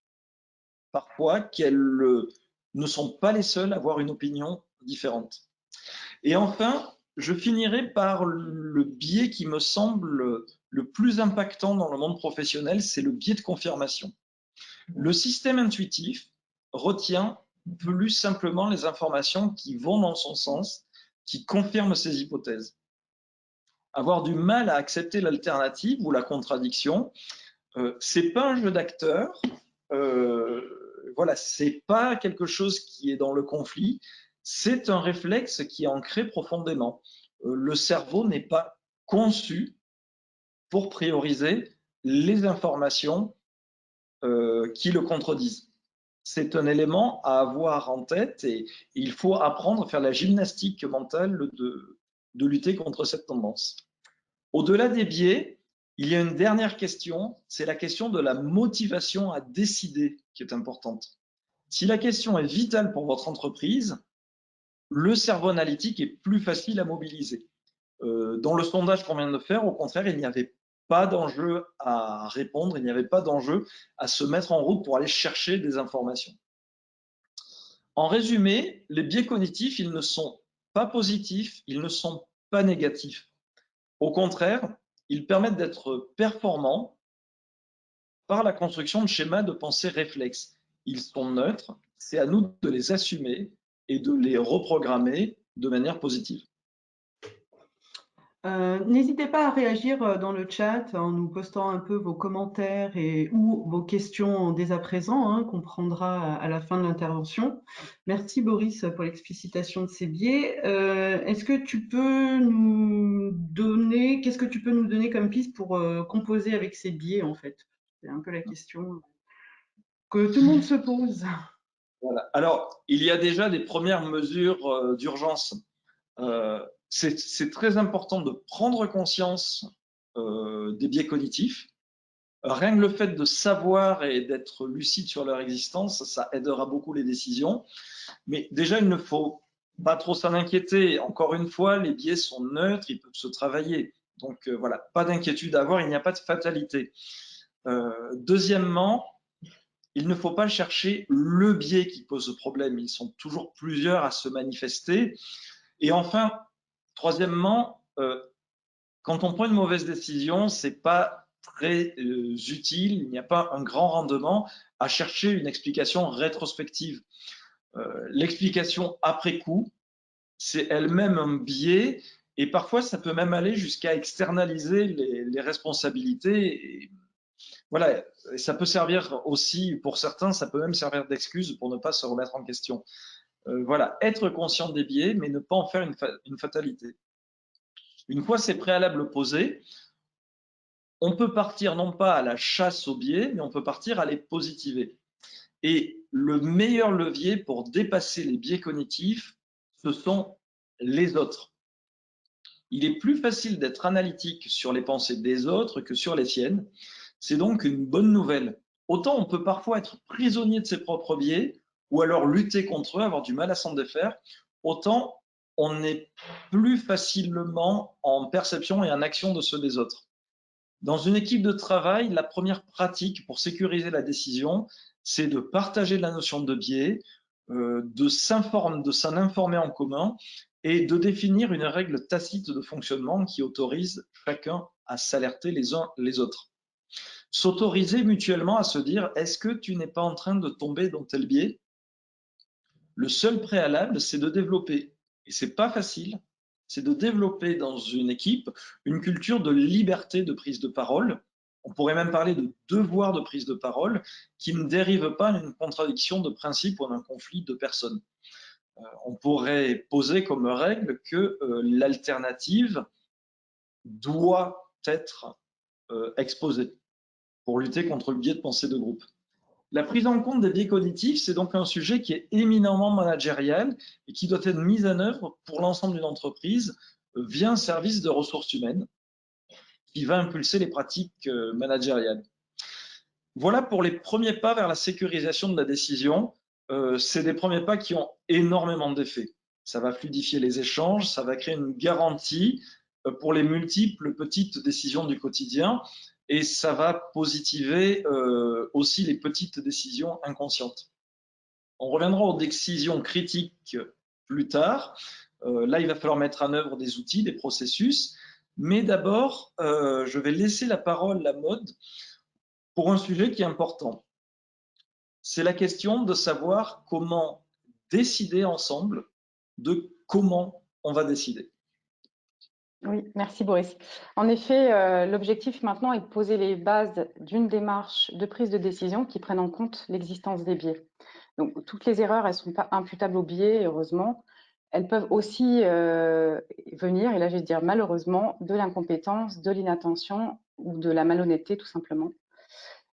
parfois qu'elles ne sont pas les seules à avoir une opinion différente. Et enfin, je finirai par le biais qui me semble le plus impactant dans le monde professionnel, c'est le biais de confirmation. Le système intuitif retient plus simplement les informations qui vont dans son sens, qui confirment ses hypothèses. Avoir du mal à accepter l'alternative ou la contradiction, c'est pas un jeu d'acteur, voilà, c'est pas quelque chose qui est dans le conflit, c'est un réflexe qui est ancré profondément. Le cerveau n'est pas conçu pour prioriser les informations qui le contredisent. C'est un élément à avoir en tête et il faut apprendre à faire la gymnastique mentale de lutter contre cette tendance. Au-delà des biais, il y a une dernière question, c'est la question de la motivation à décider qui est importante. Si la question est vitale pour votre entreprise, le cerveau analytique est plus facile à mobiliser. Dans le sondage qu'on vient de faire, au contraire, il n'y avait pas d'enjeu à répondre, il n'y avait pas d'enjeu à se mettre en route pour aller chercher des informations. En résumé, les biais cognitifs, ils ne sont pas positifs, ils ne sont pas négatifs. Au contraire, ils permettent d'être performants par la construction de schémas de pensée réflexes. Ils sont neutres, c'est à nous de les assumer et de les reprogrammer de manière positive. N'hésitez pas à réagir dans le chat en nous postant un peu vos commentaires ou vos questions dès à présent, hein, qu'on prendra à la fin de l'intervention. Merci Boris pour l'explicitation de ces biais. Est-ce que tu peux nous donner, qu'est-ce que tu peux nous donner comme piste pour composer avec ces biais en fait? C'est un peu la question que tout le monde se pose. Voilà. Alors, il y a déjà des premières mesures d'urgence. C'est très important de prendre conscience des biais cognitifs. Rien que le fait de savoir et d'être lucide sur leur existence, ça aidera beaucoup les décisions. Mais déjà, il ne faut pas trop s'en inquiéter. Encore une fois, les biais sont neutres, ils peuvent se travailler. Donc voilà, pas d'inquiétude à avoir, il n'y a pas de fatalité. Deuxièmement, il ne faut pas chercher le biais qui pose problème. Ils sont toujours plusieurs à se manifester. Et enfin, troisièmement, quand on prend une mauvaise décision, c'est pas très utile, il n'y a pas un grand rendement à chercher une explication rétrospective. L'explication après coup, c'est elle-même un biais et parfois ça peut même aller jusqu'à externaliser les responsabilités. Et voilà, et ça peut servir aussi, pour certains, ça peut même servir d'excuse pour ne pas se remettre en question. Voilà, être conscient des biais, mais ne pas en faire une fatalité. Une fois ces préalables posés, on peut partir non pas à la chasse aux biais, mais on peut partir à les positiver. Et le meilleur levier pour dépasser les biais cognitifs, ce sont les autres. Il est plus facile d'être analytique sur les pensées des autres que sur les siennes. C'est donc une bonne nouvelle. Autant on peut parfois être prisonnier de ses propres biais, ou alors lutter contre eux, avoir du mal à s'en défaire, autant on est plus facilement en perception et en action de ceux des autres. Dans une équipe de travail, la première pratique pour sécuriser la décision, c'est de partager la notion de biais, de s'en informer en commun et de définir une règle tacite de fonctionnement qui autorise chacun à s'alerter les uns les autres. S'autoriser mutuellement à se dire « est-ce que tu n'es pas en train de tomber dans tel biais ?» Le seul préalable, c'est de développer, et c'est pas facile, c'est de développer dans une équipe une culture de liberté de prise de parole. On pourrait même parler de devoir de prise de parole qui ne dérive pas d'une contradiction de principe ou d'un conflit de personnes. On pourrait poser comme règle que l'alternative doit être exposée pour lutter contre le biais de pensée de groupe. La prise en compte des biais cognitifs, c'est donc un sujet qui est éminemment managérial et qui doit être mis en œuvre pour l'ensemble d'une entreprise via un service de ressources humaines qui va impulser les pratiques managériales. Voilà pour les premiers pas vers la sécurisation de la décision. C'est des premiers pas qui ont énormément d'effets. Ça va fluidifier les échanges, ça va créer une garantie pour les multiples petites décisions du quotidien et ça va positiver aussi les petites décisions inconscientes. On reviendra aux décisions critiques plus tard. Là, il va falloir mettre en œuvre des outils, des processus. Mais d'abord, je vais laisser la parole à Maud pour un sujet qui est important. C'est la question de savoir comment décider ensemble de comment on va décider. Oui, merci Boris. En effet, l'objectif maintenant est de poser les bases d'une démarche de prise de décision qui prenne en compte l'existence des biais. Donc, toutes les erreurs, elles ne sont pas imputables aux biais, heureusement. Elles peuvent aussi venir, et là je vais dire malheureusement, de l'incompétence, de l'inattention ou de la malhonnêteté tout simplement.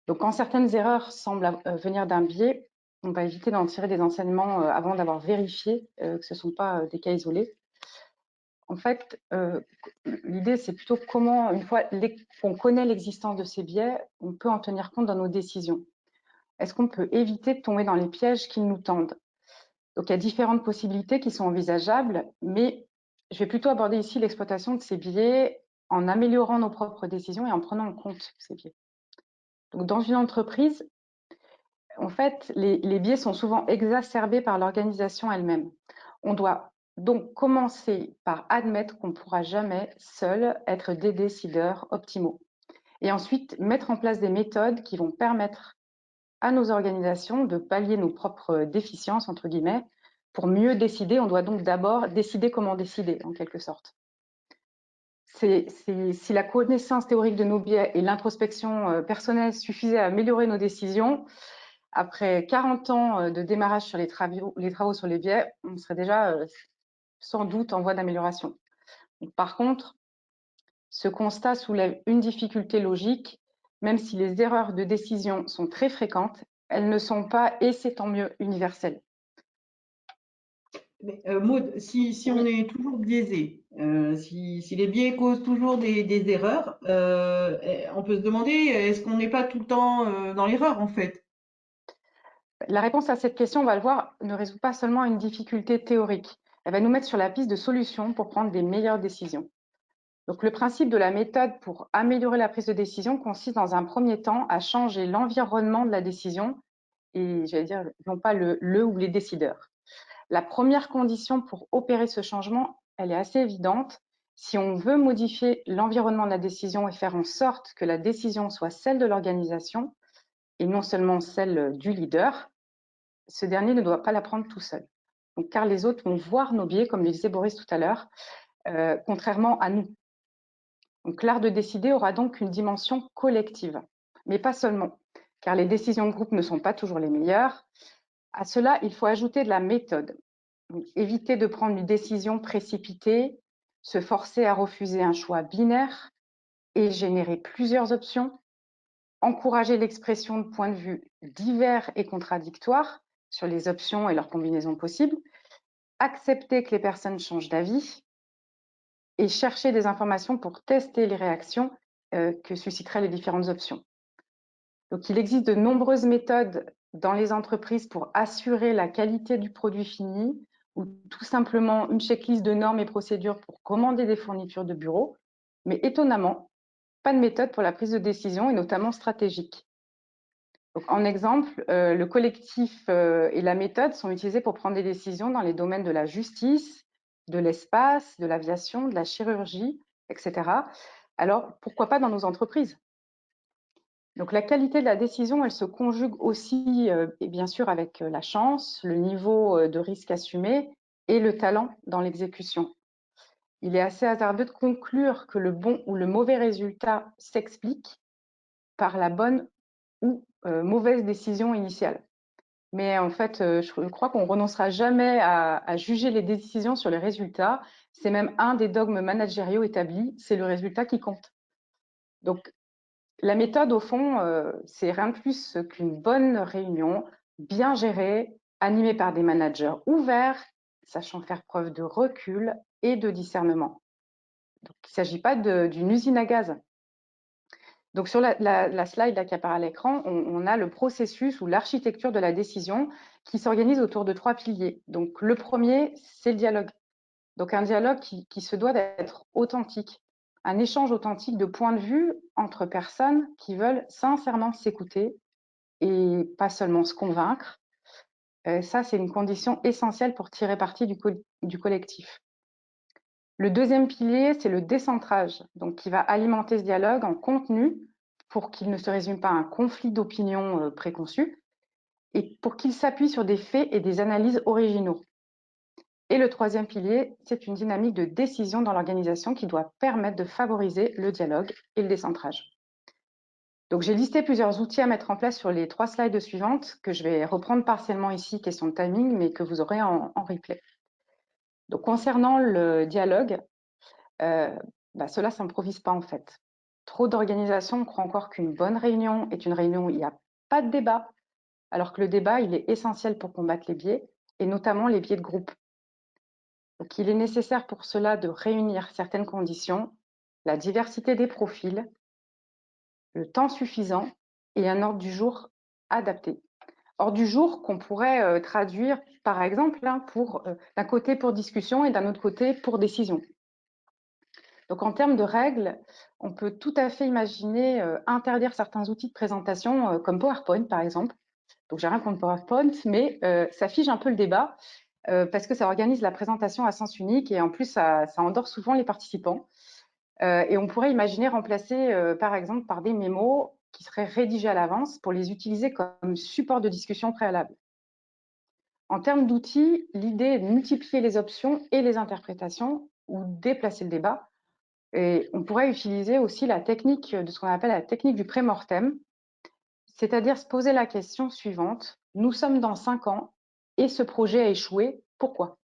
Donc, quand certaines erreurs semblent venir d'un biais, on va éviter d'en tirer des enseignements avant d'avoir vérifié que ce ne sont pas des cas isolés. En fait, l'idée, c'est plutôt comment, une fois qu'on connaît l'existence de ces biais, on peut en tenir compte dans nos décisions. Est-ce qu'on peut éviter de tomber dans les pièges qu'ils nous tendent? Donc, il y a différentes possibilités qui sont envisageables, mais je vais plutôt aborder ici l'exploitation de ces biais en améliorant nos propres décisions et en prenant en compte ces biais. Donc, dans une entreprise, en fait, les biais sont souvent exacerbés par l'organisation elle-même. On doit donc commencer par admettre qu'on ne pourra jamais seul être des décideurs optimaux. Et ensuite, mettre en place des méthodes qui vont permettre à nos organisations de pallier nos propres déficiences, entre guillemets. Pour mieux décider, on doit donc d'abord décider comment décider, en quelque sorte. Si la connaissance théorique de nos biais et l'introspection personnelle suffisaient à améliorer nos décisions, après 40 ans de démarrage sur les travaux sur les biais, on serait déjà sans doute en voie d'amélioration. Par contre, ce constat soulève une difficulté logique. Même si les erreurs de décision sont très fréquentes, elles ne sont pas, et c'est tant mieux, universelles. Mais, Maud, si on est toujours biaisé, si les biais causent toujours des erreurs, on peut se demander, est-ce qu'on n'est pas tout le temps dans l'erreur en fait? La réponse à cette question, on va le voir, ne résout pas seulement une difficulté théorique. Elle va nous mettre sur la piste de solutions pour prendre des meilleures décisions. Donc, le principe de la méthode pour améliorer la prise de décision consiste dans un premier temps à changer l'environnement de la décision et, j'allais dire, non pas le ou les décideurs. La première condition pour opérer ce changement, elle est assez évidente. Si on veut modifier l'environnement de la décision et faire en sorte que la décision soit celle de l'organisation et non seulement celle du leader, ce dernier ne doit pas la prendre tout seul. Donc, car les autres vont voir nos biais, comme le disait Boris tout à l'heure, contrairement à nous. Donc, l'art de décider aura donc une dimension collective, mais pas seulement, car les décisions de groupe ne sont pas toujours les meilleures. À cela, il faut ajouter de la méthode. Donc, éviter de prendre une décision précipitée, se forcer à refuser un choix binaire et générer plusieurs options, encourager l'expression de points de vue divers et contradictoires sur les options et leurs combinaisons possibles, accepter que les personnes changent d'avis et chercher des informations pour tester les réactions que susciteraient les différentes options. Donc, il existe de nombreuses méthodes dans les entreprises pour assurer la qualité du produit fini ou tout simplement une checklist de normes et procédures pour commander des fournitures de bureau. Mais étonnamment, pas de méthode pour la prise de décision et notamment stratégique. Donc, en exemple, le collectif et la méthode sont utilisés pour prendre des décisions dans les domaines de la justice, de l'espace, de l'aviation, de la chirurgie, etc. Alors, pourquoi pas dans nos entreprises? Donc, la qualité de la décision, elle se conjugue aussi, et bien sûr, avec la chance, le niveau de risque assumé et le talent dans l'exécution. il est assez hasardeux de conclure que le bon ou le mauvais résultat s'explique par la bonne ou mauvaise décision initiale. Mais en fait, je crois qu'on renoncera jamais à juger les décisions sur les résultats. C'est même un des dogmes managériaux établis, c'est le résultat qui compte. Donc, la méthode, au fond, c'est rien de plus qu'une bonne réunion, bien gérée, animée par des managers ouverts, sachant faire preuve de recul et de discernement. Donc, il ne s'agit pas d'une usine à gaz. Donc, sur la slide là, qui apparaît à l'écran, on a le processus ou l'architecture de la décision qui s'organise autour de 3 piliers. Donc, le premier, c'est le dialogue. Donc, un dialogue qui se doit d'être authentique, un échange authentique de points de vue entre personnes qui veulent sincèrement s'écouter et pas seulement se convaincre. Ça, c'est une condition essentielle pour tirer parti du collectif. Le deuxième pilier, c'est le décentrage, donc qui va alimenter ce dialogue en contenu pour qu'il ne se résume pas à un conflit d'opinions préconçues et pour qu'il s'appuie sur des faits et des analyses originaux. Et le troisième pilier, c'est une dynamique de décision dans l'organisation qui doit permettre de favoriser le dialogue et le décentrage. Donc, j'ai listé plusieurs outils à mettre en place sur les 3 slides suivantes que je vais reprendre partiellement ici, question de timing, mais que vous aurez en replay. Donc, concernant le dialogue, cela ne s'improvise pas en fait. Trop d'organisations croient encore qu'une bonne réunion est une réunion où il n'y a pas de débat, alors que le débat, il est essentiel pour combattre les biais, et notamment les biais de groupe. Donc, il est nécessaire pour cela de réunir certaines conditions, la diversité des profils, le temps suffisant et un ordre du jour adapté. Ordre du jour qu'on pourrait traduire, par exemple, d'un côté pour discussion et d'un autre côté pour décision. Donc, en termes de règles, on peut tout à fait imaginer interdire certains outils de présentation comme PowerPoint, par exemple. Donc, j'ai rien contre PowerPoint, mais ça fige un peu le débat parce que ça organise la présentation à sens unique et en plus, ça endort souvent les participants. Et on pourrait imaginer remplacer, par exemple, par des mémos qui seraient rédigés à l'avance pour les utiliser comme support de discussion préalable. En termes d'outils, l'idée est de multiplier les options et les interprétations ou déplacer le débat. Et on pourrait utiliser aussi la technique de ce qu'on appelle la technique du pré-mortem, c'est-à-dire se poser la question suivante. Nous sommes dans 5 ans et ce projet a échoué. Pourquoi ?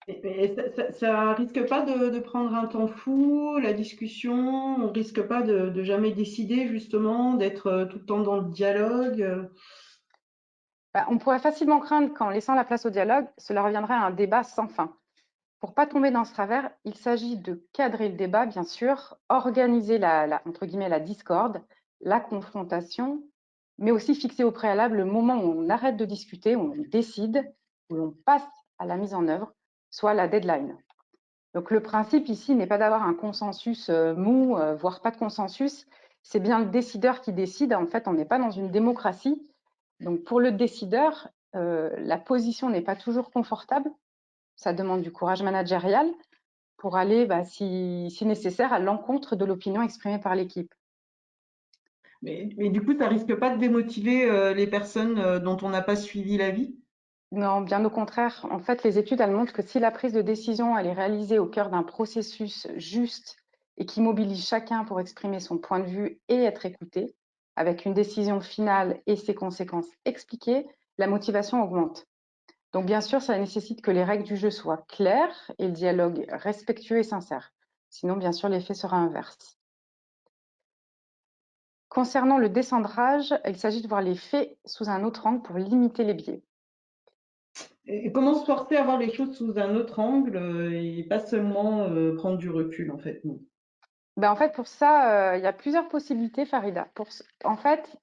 Et ça risque pas de prendre un temps fou, la discussion, on risque pas de jamais décider justement, d'être tout le temps dans le dialogue. On pourrait facilement craindre qu'en laissant la place au dialogue, cela reviendrait à un débat sans fin. Pour pas tomber dans ce travers, il s'agit de cadrer le débat, bien sûr, organiser entre guillemets, la discorde, la confrontation, mais aussi fixer au préalable le moment où on arrête de discuter, où on décide, où l'on passe à la mise en œuvre, soit la deadline. Donc le principe ici n'est pas d'avoir un consensus mou, voire pas de consensus, c'est bien le décideur qui décide. En fait, on n'est pas dans une démocratie. Donc pour le décideur, la position n'est pas toujours confortable. Ça demande du courage managérial pour aller, si nécessaire, à l'encontre de l'opinion exprimée par l'équipe. Mais du coup, ça risque pas de démotiver les personnes dont on n'a pas suivi l'avis? Non, bien au contraire. En fait, les études, elles montrent que si la prise de décision, elle est réalisée au cœur d'un processus juste et qui mobilise chacun pour exprimer son point de vue et être écouté, avec une décision finale et ses conséquences expliquées, la motivation augmente. Donc, bien sûr, ça nécessite que les règles du jeu soient claires et le dialogue respectueux et sincère. Sinon, bien sûr, l'effet sera inverse. Concernant le décentrage, il s'agit de voir les faits sous un autre angle pour limiter les biais. Et comment se forcer à voir les choses sous un autre angle et pas seulement prendre du recul en fait, non. En fait, pour ça, il y a plusieurs possibilités, Farida. En fait,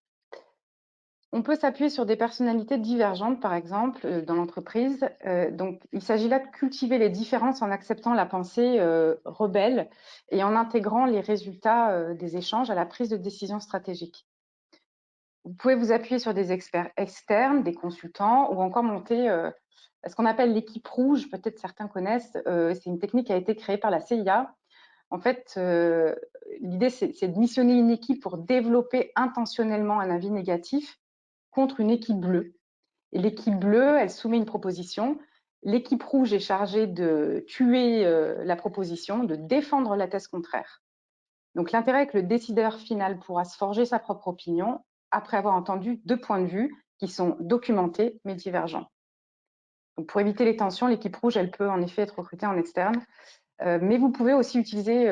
on peut s'appuyer sur des personnalités divergentes, par exemple, dans l'entreprise. Donc, il s'agit là de cultiver les différences en acceptant la pensée rebelle et en intégrant les résultats des échanges à la prise de décision stratégique. Vous pouvez vous appuyer sur des experts externes, des consultants, ou encore monter ce qu'on appelle l'équipe rouge. Peut-être certains connaissent. C'est une technique qui a été créée par la CIA. En fait, l'idée, c'est de missionner une équipe pour développer intentionnellement un avis négatif contre une équipe bleue. Et l'équipe bleue, elle soumet une proposition l'équipe rouge est chargée de tuer la proposition, de défendre la thèse contraire. Donc l'intérêt est que le décideur final pourra se forger sa propre opinion après avoir entendu 2 points de vue qui sont documentés mais divergents. Donc pour éviter les tensions, l'équipe rouge, elle peut en effet être recrutée en externe, mais vous pouvez aussi utiliser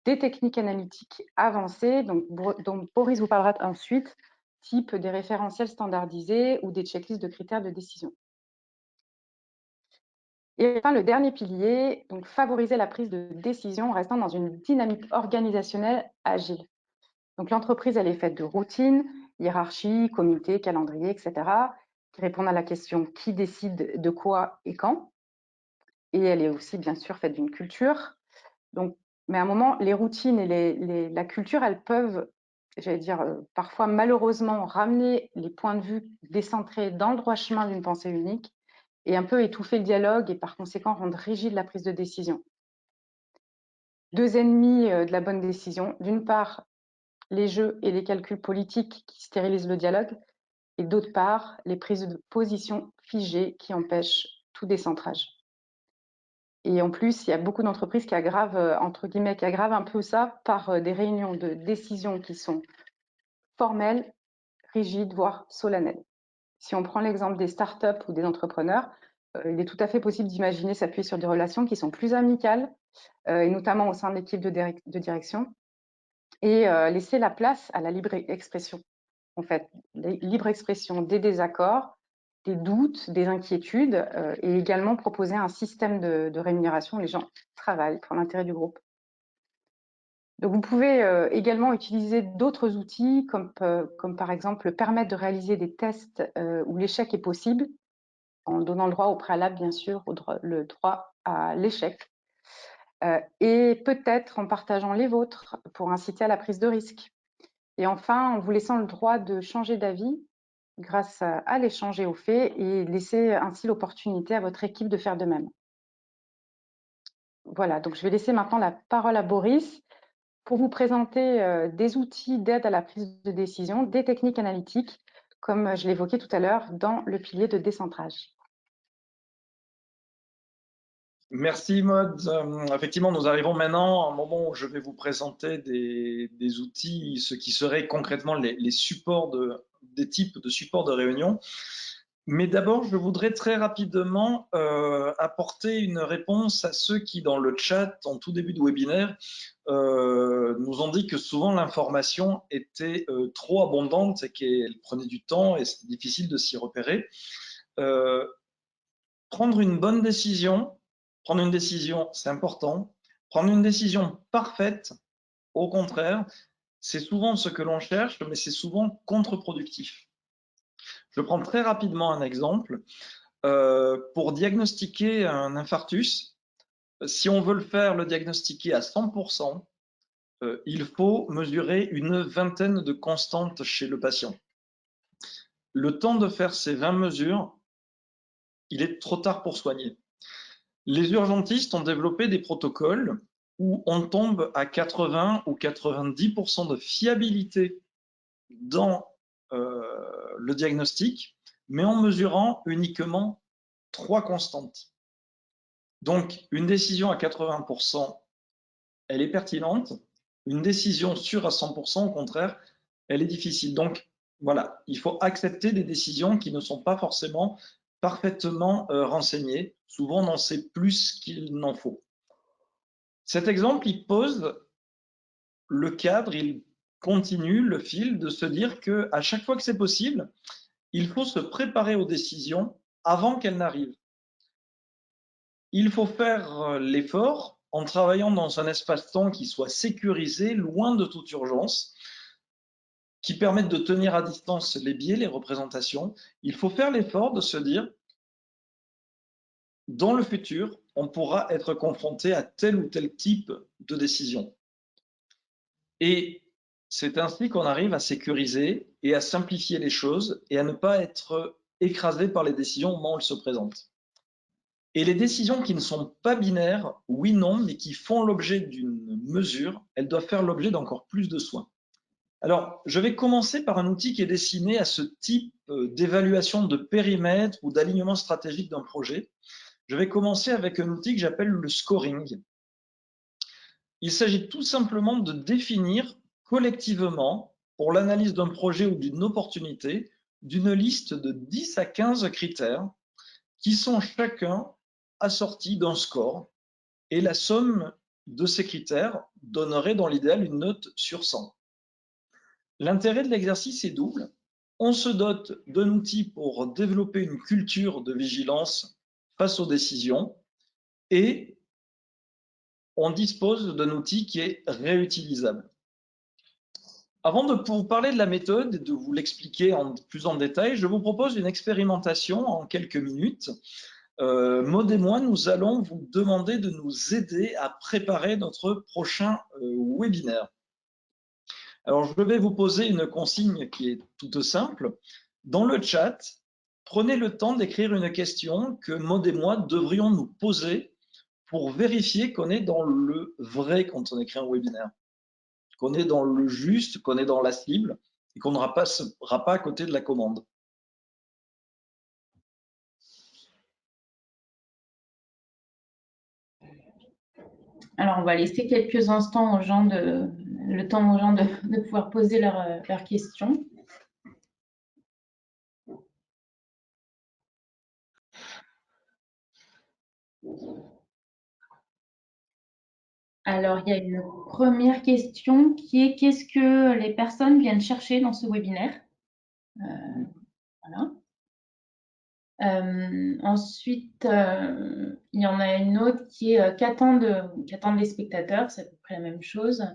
des techniques analytiques avancées, donc, dont Boris vous parlera ensuite, type des référentiels standardisés ou des checklists de critères de décision. Et enfin, le dernier pilier, donc favoriser la prise de décision en restant dans une dynamique organisationnelle agile. Donc l'entreprise, elle est faite de routines, hiérarchie, comité, calendrier, etc., qui répondent à la question qui décide de quoi et quand. Et elle est aussi bien sûr faite d'une culture. Donc, mais à un moment, les routines et la culture, elles peuvent, j'allais dire, parfois malheureusement ramener les points de vue décentrés dans le droit chemin d'une pensée unique et un peu étouffer le dialogue et par conséquent rendre rigide la prise de décision. 2 ennemis de la bonne décision. D'une part, les jeux et les calculs politiques qui stérilisent le dialogue et d'autre part, les prises de position figées qui empêchent tout décentrage. Et en plus, il y a beaucoup d'entreprises qui aggravent, entre guillemets, qui aggravent un peu ça par des réunions de décision qui sont formelles, rigides, voire solennelles. Si on prend l'exemple des startups ou des entrepreneurs, il est tout à fait possible d'imaginer s'appuyer sur des relations qui sont plus amicales, et notamment au sein de l'équipe de direction, et laisser la place à la libre expression. En fait, libre expression des désaccords, des doutes, des inquiétudes, et également proposer un système de rémunération où les gens travaillent pour l'intérêt du groupe. Donc, vous pouvez également utiliser d'autres outils comme par exemple permettre de réaliser des tests où l'échec est possible, en donnant le droit au préalable, bien sûr, le droit à l'échec, et peut-être en partageant les vôtres pour inciter à la prise de risque. Et enfin, en vous laissant le droit de changer d'avis grâce à l'échange et aux faits et laisser ainsi l'opportunité à votre équipe de faire de même. Voilà, donc je vais laisser maintenant la parole à Boris pour vous présenter des outils d'aide à la prise de décision, des techniques analytiques, comme je l'évoquais tout à l'heure dans le pilier de décentrage. Merci Maud. Effectivement, nous arrivons maintenant à un moment où je vais vous présenter des outils, ce qui seraient concrètement les supports des types de supports de réunion. Mais d'abord, je voudrais très rapidement apporter une réponse à ceux qui, dans le chat, en tout début de webinaire, nous ont dit que souvent l'information était trop abondante et qu'elle prenait du temps et c'était difficile de s'y repérer. Prendre une bonne décision, prendre une décision, c'est important. Prendre une décision parfaite, au contraire, c'est souvent ce que l'on cherche, mais c'est souvent contre-productif. Je prends très rapidement un exemple. Pour diagnostiquer un infarctus, si on veut le diagnostiquer à 100%, il faut mesurer une vingtaine de constantes chez le patient. Le temps de faire ces 20 mesures, il est trop tard pour soigner. Les urgentistes ont développé des protocoles où on tombe à 80 ou 90% de fiabilité dans le diagnostic, mais en mesurant uniquement 3 constantes. Donc, une décision à 80%, elle est pertinente. Une décision sûre à 100%, au contraire, elle est difficile. Donc, voilà, il faut accepter des décisions qui ne sont pas forcément parfaitement renseignées. Souvent, on en sait plus qu'il n'en faut. Cet exemple, il pose le cadre, il continue le fil de se dire qu'à chaque fois que c'est possible, il faut se préparer aux décisions avant qu'elles n'arrivent. Il faut faire l'effort en travaillant dans un espace-temps qui soit sécurisé, loin de toute urgence, qui permette de tenir à distance les biais, les représentations. Il faut faire l'effort de se dire, dans le futur, on pourra être confronté à tel ou tel type de décision. Et c'est ainsi qu'on arrive à sécuriser et à simplifier les choses et à ne pas être écrasé par les décisions au moment où elles se présentent. Et les décisions qui ne sont pas binaires, oui, non, mais qui font l'objet d'une mesure, elles doivent faire l'objet d'encore plus de soins. Alors, je vais commencer par un outil qui est destiné à ce type d'évaluation de périmètre ou d'alignement stratégique d'un projet. Je vais commencer avec un outil que j'appelle le scoring. Il s'agit tout simplement de définir collectivement, pour l'analyse d'un projet ou d'une opportunité, d'une liste de 10 à 15 critères qui sont chacun assortis d'un score. Et la somme de ces critères donnerait dans l'idéal une note sur 100. L'intérêt de l'exercice est double. On se dote d'un outil pour développer une culture de vigilance face aux décisions et on dispose d'un outil qui est réutilisable. Avant de vous parler de la méthode et de vous l'expliquer plus en détail, je vous propose une expérimentation en quelques minutes. Maud et moi, nous allons vous demander de nous aider à préparer notre prochain webinaire. Alors, je vais vous poser une consigne qui est toute simple. Dans le chat, prenez le temps d'écrire une question que Maud et moi devrions nous poser pour vérifier qu'on est dans le vrai quand on écrit un webinaire, qu'on est dans le juste, qu'on est dans la cible et qu'on ne sera pas à côté de la commande. Alors, on va laisser quelques instants aux gens le temps aux gens de pouvoir poser leurs questions. Alors, il y a une première question qui est: qu'est-ce que les personnes viennent chercher dans ce webinaire? Voilà. Ensuite, il y en a une autre qui est qu'attendent les spectateurs, c'est à peu près la même chose.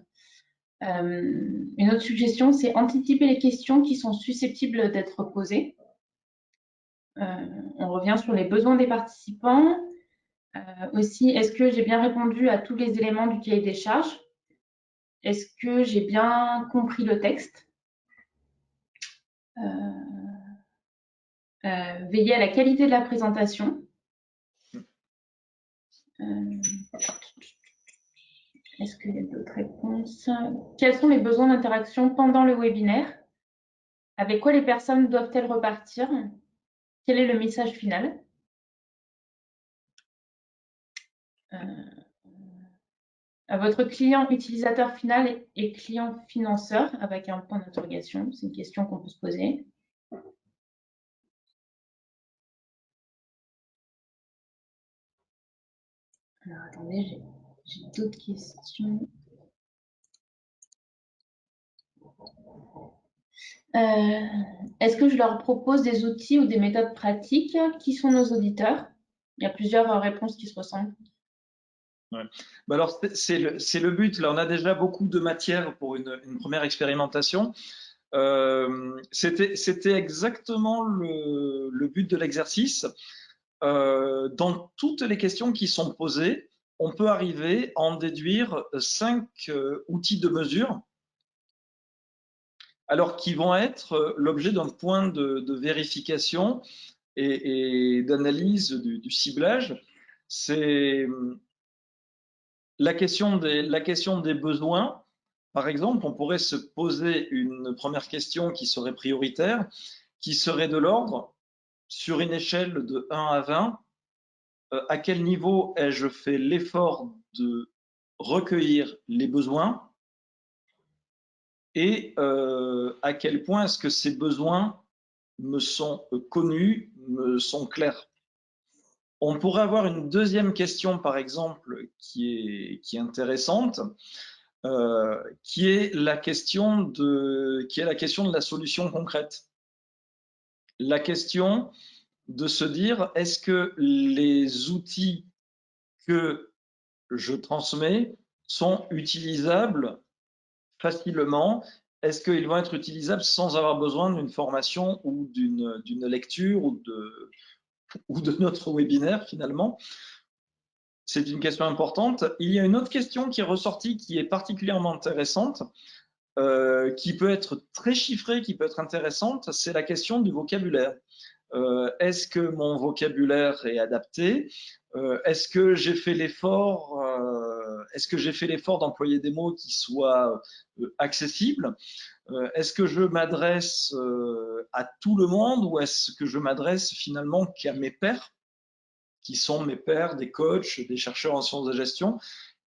Une autre suggestion, c'est anticiper les questions qui sont susceptibles d'être posées. On revient sur les besoins des participants. Aussi, est-ce que j'ai bien répondu à tous les éléments du cahier des charges? Est-ce que j'ai bien compris le texte? Veiller à la qualité de la présentation. Est-ce qu'il y a d'autres réponses? Quels sont les besoins d'interaction pendant le webinaire? Avec quoi les personnes doivent-elles repartir? Quel est le message final? Votre client utilisateur final et client financeur, avec un point d'interrogation, c'est une question qu'on peut se poser. Alors attendez, j'ai d'autres questions. Est-ce que je leur propose des outils ou des méthodes pratiques? Qui sont nos auditeurs? Il y a plusieurs réponses qui se ressemblent. Ouais. Bah alors, c'est le but. Là, on a déjà beaucoup de matière pour une première expérimentation. C'était exactement le but de l'exercice. Dans toutes les questions qui sont posées, on peut arriver à en déduire 5 outils de mesure, alors qui vont être l'objet d'un point de vérification et d'analyse du ciblage. C'est la question des besoins. Par exemple, on pourrait se poser une première question qui serait prioritaire, qui serait de l'ordre, sur une échelle de 1 à 20, à quel niveau ai-je fait l'effort de recueillir les besoins et à quel point est-ce que ces besoins me sont connus, me sont clairs. On pourrait avoir une deuxième question, par exemple, qui est intéressante, qui est la question de la solution concrète. La question de se dire, est-ce que les outils que je transmets sont utilisables facilement? Est-ce qu'ils vont être utilisables sans avoir besoin d'une formation ou d'une lecture ou de notre webinaire finalement? C'est une question importante. Il y a une autre question qui est ressortie qui est particulièrement intéressante, qui peut être très chiffrée, qui peut être intéressante, c'est la question du vocabulaire. Est-ce que mon vocabulaire est adapté? Est-ce que j'ai fait l'effort d'employer des mots qui soient accessibles? Est-ce que je m'adresse à tout le monde ou est-ce que je m'adresse finalement qu'à mes pairs? qui sont mes pairs, des coachs, des chercheurs en sciences de gestion.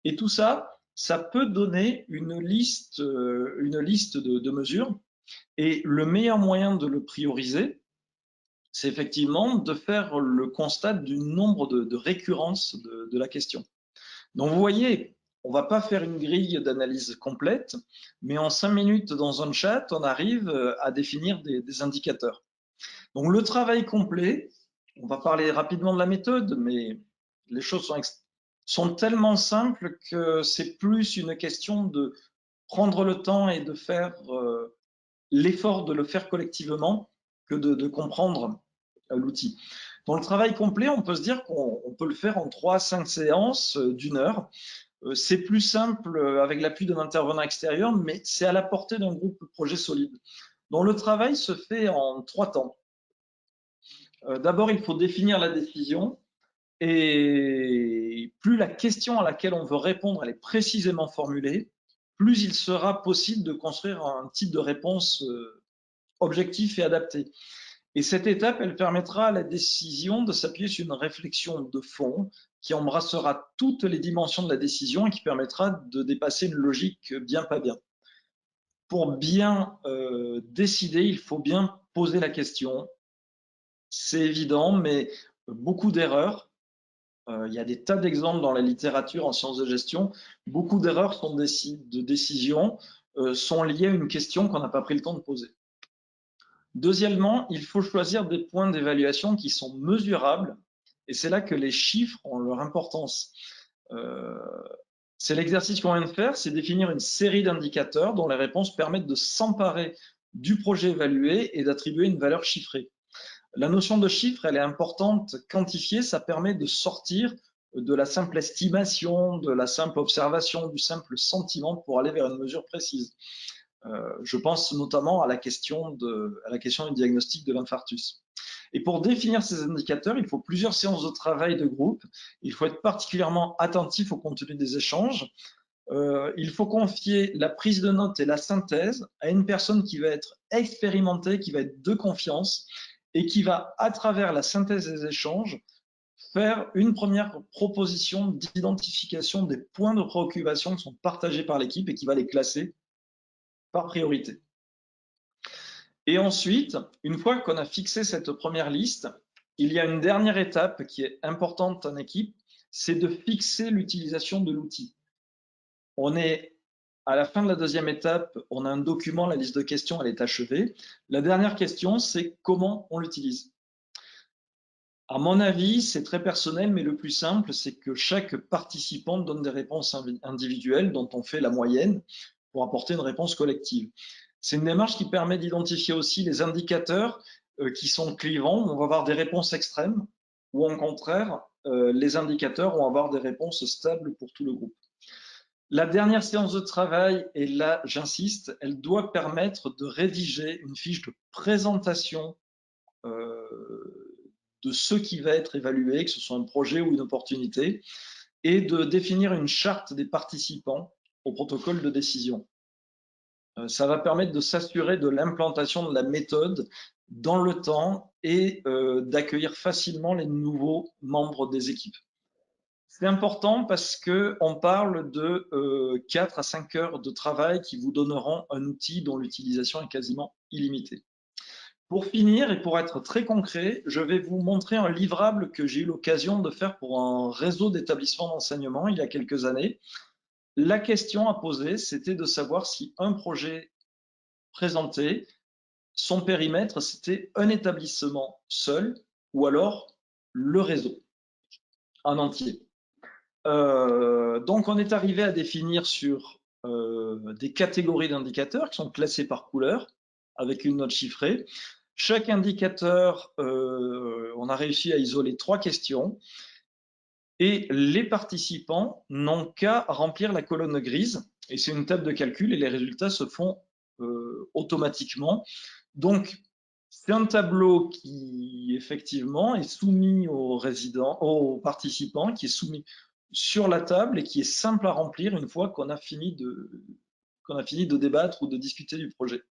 Et tout ça, ça peut donner une liste de mesures. Et le meilleur moyen de le prioriser, c'est effectivement de faire le constat du nombre de récurrences de la question. Donc vous voyez, on ne va pas faire une grille d'analyse complète, mais en 5 minutes dans un chat, on arrive à définir des indicateurs. Donc le travail complet, on va parler rapidement de la méthode, mais les choses sont tellement simples que c'est plus une question de prendre le temps et de faire l'effort de le faire collectivement que de comprendre l'outil. Dans le travail complet, on peut se dire qu'on peut le faire en 3 à 5 séances d'1 heure. C'est plus simple avec l'appui d'un intervenant extérieur, mais c'est à la portée d'un groupe projet solide. Donc le travail se fait en 3 temps. D'abord, il faut définir la décision, et plus la question à laquelle on veut répondre elle est précisément formulée, plus il sera possible de construire un type de réponse objectif et adapté. Et cette étape, elle permettra à la décision de s'appuyer sur une réflexion de fond qui embrassera toutes les dimensions de la décision et qui permettra de dépasser une logique bien pas bien. Pour bien décider, il faut bien poser la question. C'est évident, mais beaucoup d'erreurs. Il y a des tas d'exemples dans la littérature en sciences de gestion. Beaucoup d'erreurs de décision sont liées à une question qu'on n'a pas pris le temps de poser. Deuxièmement, il faut choisir des points d'évaluation qui sont mesurables, et c'est là que les chiffres ont leur importance. C'est l'exercice qu'on vient de faire, c'est définir une série d'indicateurs dont les réponses permettent de s'emparer du projet évalué et d'attribuer une valeur chiffrée. La notion de chiffre, elle est importante. Quantifier, ça permet de sortir de la simple estimation, de la simple observation, du simple sentiment pour aller vers une mesure précise. Je pense notamment à la question du diagnostic de l'infarctus. Et pour définir ces indicateurs, il faut plusieurs séances de travail de groupe. Il faut être particulièrement attentif au contenu des échanges. Il faut confier la prise de notes et la synthèse à une personne qui va être expérimentée, qui va être de confiance et qui va, à travers la synthèse des échanges, faire une première proposition d'identification des points de préoccupation qui sont partagés par l'équipe et qui va les classer par priorité. Et ensuite, une fois qu'on a fixé cette première liste, il y a une dernière étape qui est importante en équipe, c'est de fixer l'utilisation de l'outil. On est à la fin de la deuxième étape, on a un document, la liste de questions, elle est achevée. La dernière question, c'est comment on l'utilise. À mon avis, c'est très personnel, mais le plus simple, c'est que chaque participant donne des réponses individuelles dont on fait la moyenne pour apporter une réponse collective. C'est une démarche qui permet d'identifier aussi les indicateurs qui sont clivants. On va avoir des réponses extrêmes ou au contraire, les indicateurs vont avoir des réponses stables pour tout le groupe. La dernière séance de travail, et là j'insiste, elle doit permettre de rédiger une fiche de présentation de ce qui va être évalué, que ce soit un projet ou une opportunité, et de définir une charte des participants au protocole de décision. Ça va permettre de s'assurer de l'implantation de la méthode dans le temps et d'accueillir facilement les nouveaux membres des équipes. C'est important parce qu'on parle de 4 à 5 heures de travail qui vous donneront un outil dont l'utilisation est quasiment illimitée. Pour finir et pour être très concret, je vais vous montrer un livrable que j'ai eu l'occasion de faire pour un réseau d'établissements d'enseignement il y a quelques années. La question à poser, c'était de savoir si un projet présenté, son périmètre, c'était un établissement seul ou alors le réseau en entier. Donc, on est arrivé à définir sur des catégories d'indicateurs qui sont classés par couleur avec une note chiffrée. Chaque indicateur, on a réussi à isoler 3 questions et les participants n'ont qu'à remplir la colonne grise et c'est une table de calcul et les résultats se font automatiquement. Donc, c'est un tableau qui effectivement est soumis aux participants, qui est soumis sur la table et qui est simple à remplir une fois qu'on a fini de débattre ou de discuter du projet.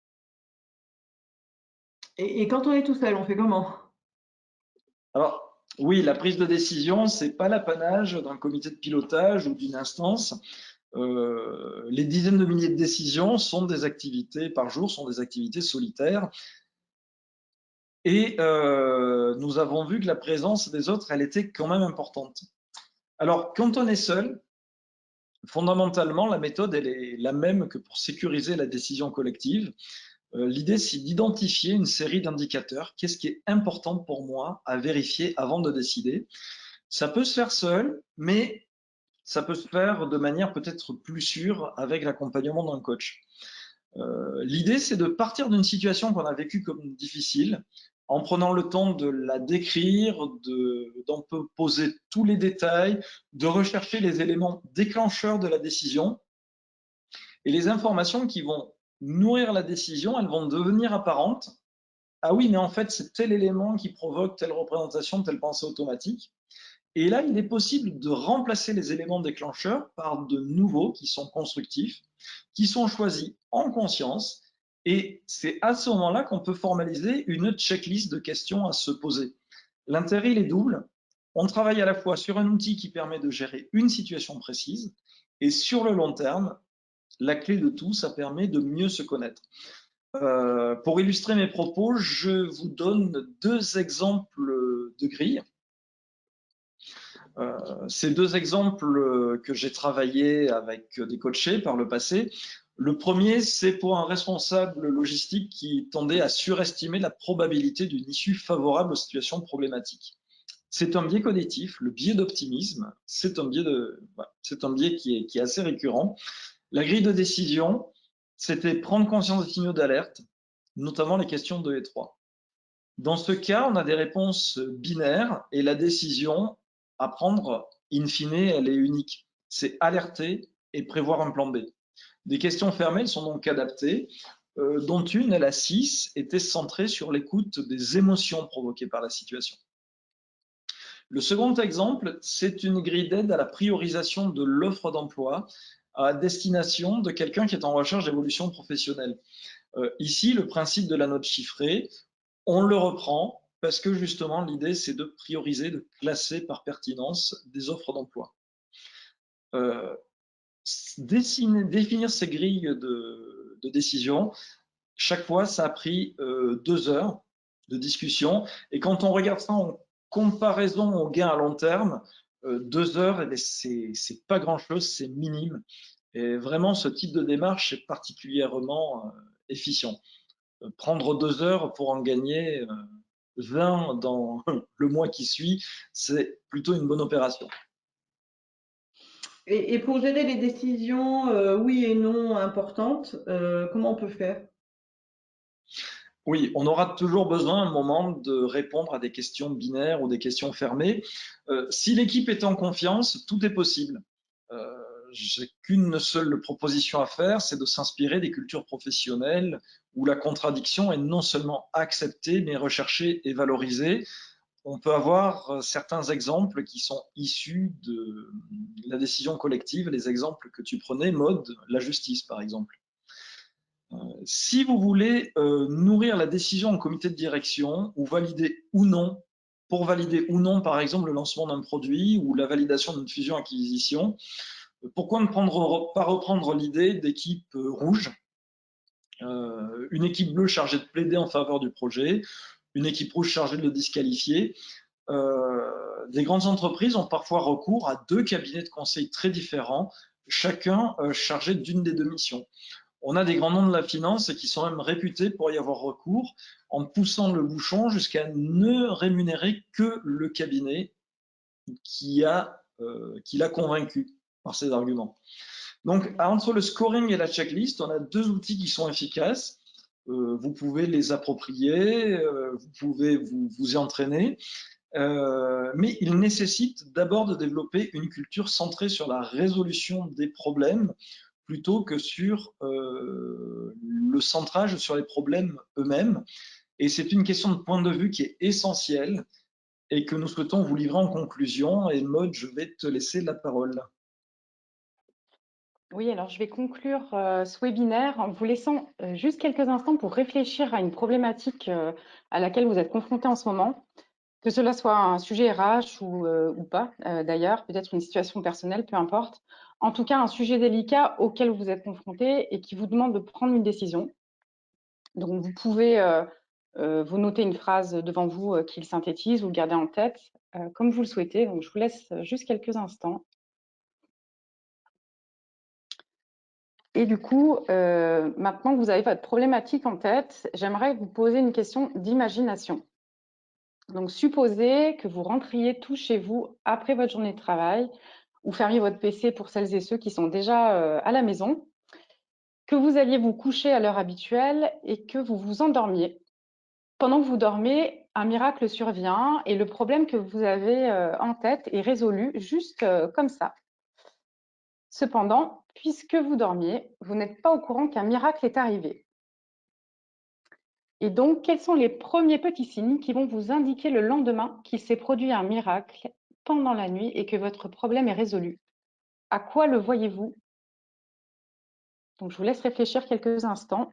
Et quand on est tout seul, on fait comment? Alors, Oui, la prise de décision, c'est pas l'apanage d'un comité de pilotage ou d'une instance. Les dizaines de milliers de décisions sont des activités par jour, sont des activités solitaires. Et nous avons vu que la présence des autres, elle était quand même importante. Alors, quand on est seul, fondamentalement, la méthode, elle est la même que pour sécuriser la décision collective. L'idée, c'est d'identifier une série d'indicateurs. Qu'est-ce qui est important pour moi à vérifier avant de décider? Ça peut se faire seul, mais ça peut se faire de manière peut-être plus sûre avec l'accompagnement d'un coach. L'idée, c'est de partir d'une situation qu'on a vécue comme difficile, en prenant le temps de la décrire, d'en poser tous les détails, de rechercher les éléments déclencheurs de la décision. Et les informations qui vont nourrir la décision, elles vont devenir apparentes. Ah oui, mais en fait, c'est tel élément qui provoque telle représentation, telle pensée automatique. Et là, il est possible de remplacer les éléments déclencheurs par de nouveaux qui sont constructifs, qui sont choisis en conscience. Et c'est à ce moment-là qu'on peut formaliser une checklist de questions à se poser. L'intérêt, il est double. On travaille à la fois sur un outil qui permet de gérer une situation précise et sur le long terme, la clé de tout, ça permet de mieux se connaître. Pour illustrer mes propos, je vous donne deux exemples de grilles. Ces deux exemples que j'ai travaillé avec des coachés par le passé. Le premier, c'est pour un responsable logistique qui tendait à surestimer la probabilité d'une issue favorable aux situations problématiques. C'est un biais cognitif, le biais d'optimisme. C'est un biais qui est assez récurrent. La grille de décision, c'était prendre conscience des signaux d'alerte, notamment les questions 2 et 3. Dans ce cas, on a des réponses binaires et la décision à prendre, in fine, elle est unique. C'est alerter et prévoir un plan B. Des questions fermées, elles sont donc adaptées, dont une, la 6, était centrée sur l'écoute des émotions provoquées par la situation. Le second exemple, c'est une grille d'aide à la priorisation de l'offre d'emploi à destination de quelqu'un qui est en recherche d'évolution professionnelle. Ici, le principe de la note chiffrée, on le reprend parce que justement, l'idée, c'est de prioriser, de classer par pertinence des offres d'emploi. Définir ces grilles de décision, chaque fois, ça a pris 2 heures de discussion. Et quand on regarde ça en comparaison au gain à long terme, 2 heures, eh c'est pas grand-chose, c'est minime. Et vraiment, ce type de démarche est particulièrement efficient. Prendre 2 heures pour en gagner 20 dans le mois qui suit, c'est plutôt une bonne opération. Et pour gérer les décisions oui et non importantes, comment on peut faire? Oui, on aura toujours besoin à un moment de répondre à des questions binaires ou des questions fermées. Si l'équipe est en confiance, tout est possible. J'ai qu'une seule proposition à faire, c'est de s'inspirer des cultures professionnelles où la contradiction est non seulement acceptée, mais recherchée et valorisée. On peut avoir certains exemples qui sont issus de la décision collective, les exemples que tu prenais, Maud, la justice par exemple. Si vous voulez nourrir la décision en comité de direction ou valider ou non, pour valider ou non par exemple le lancement d'un produit ou la validation d'une fusion-acquisition, pourquoi ne pas reprendre l'idée d'équipe rouge, une équipe bleue chargée de plaider en faveur du projet, une équipe rouge chargée de le disqualifier. Des grandes entreprises ont parfois recours à 2 cabinets de conseil très différents, chacun chargé d'une des 2 missions. On a des grands noms de la finance qui sont même réputés pour y avoir recours en poussant le bouchon jusqu'à ne rémunérer que le cabinet qui l'a convaincu par ses arguments. Donc, entre le scoring et la checklist, on a 2 outils qui sont efficaces. Vous pouvez les approprier, vous pouvez vous y entraîner, mais il nécessite d'abord de développer une culture centrée sur la résolution des problèmes plutôt que sur le centrage sur les problèmes eux-mêmes. Et c'est une question de point de vue qui est essentielle et que nous souhaitons vous livrer en conclusion. Et Maud, je vais te laisser la parole. Oui, alors je vais conclure ce webinaire en vous laissant juste quelques instants pour réfléchir à une problématique à laquelle vous êtes confrontés en ce moment. Que cela soit un sujet RH ou pas, d'ailleurs, peut-être une situation personnelle, peu importe. En tout cas, un sujet délicat auquel vous êtes confronté et qui vous demande de prendre une décision. Donc, vous pouvez vous noter une phrase devant vous qui le synthétise, vous le gardez en tête, comme vous le souhaitez. Donc, je vous laisse juste quelques instants. Et du coup, maintenant que vous avez votre problématique en tête, j'aimerais vous poser une question d'imagination. Donc, supposez que vous rentriez tous chez vous après votre journée de travail ou fermiez votre PC pour celles et ceux qui sont déjà à la maison, que vous alliez vous coucher à l'heure habituelle et que vous vous endormiez. Pendant que vous dormez, un miracle survient et le problème que vous avez en tête est résolu juste comme ça. Cependant, puisque vous dormiez, vous n'êtes pas au courant qu'un miracle est arrivé. Et donc, quels sont les premiers petits signes qui vont vous indiquer le lendemain qu'il s'est produit un miracle pendant la nuit et que votre problème est résolu? À quoi le voyez-vous? Donc, je vous laisse réfléchir quelques instants.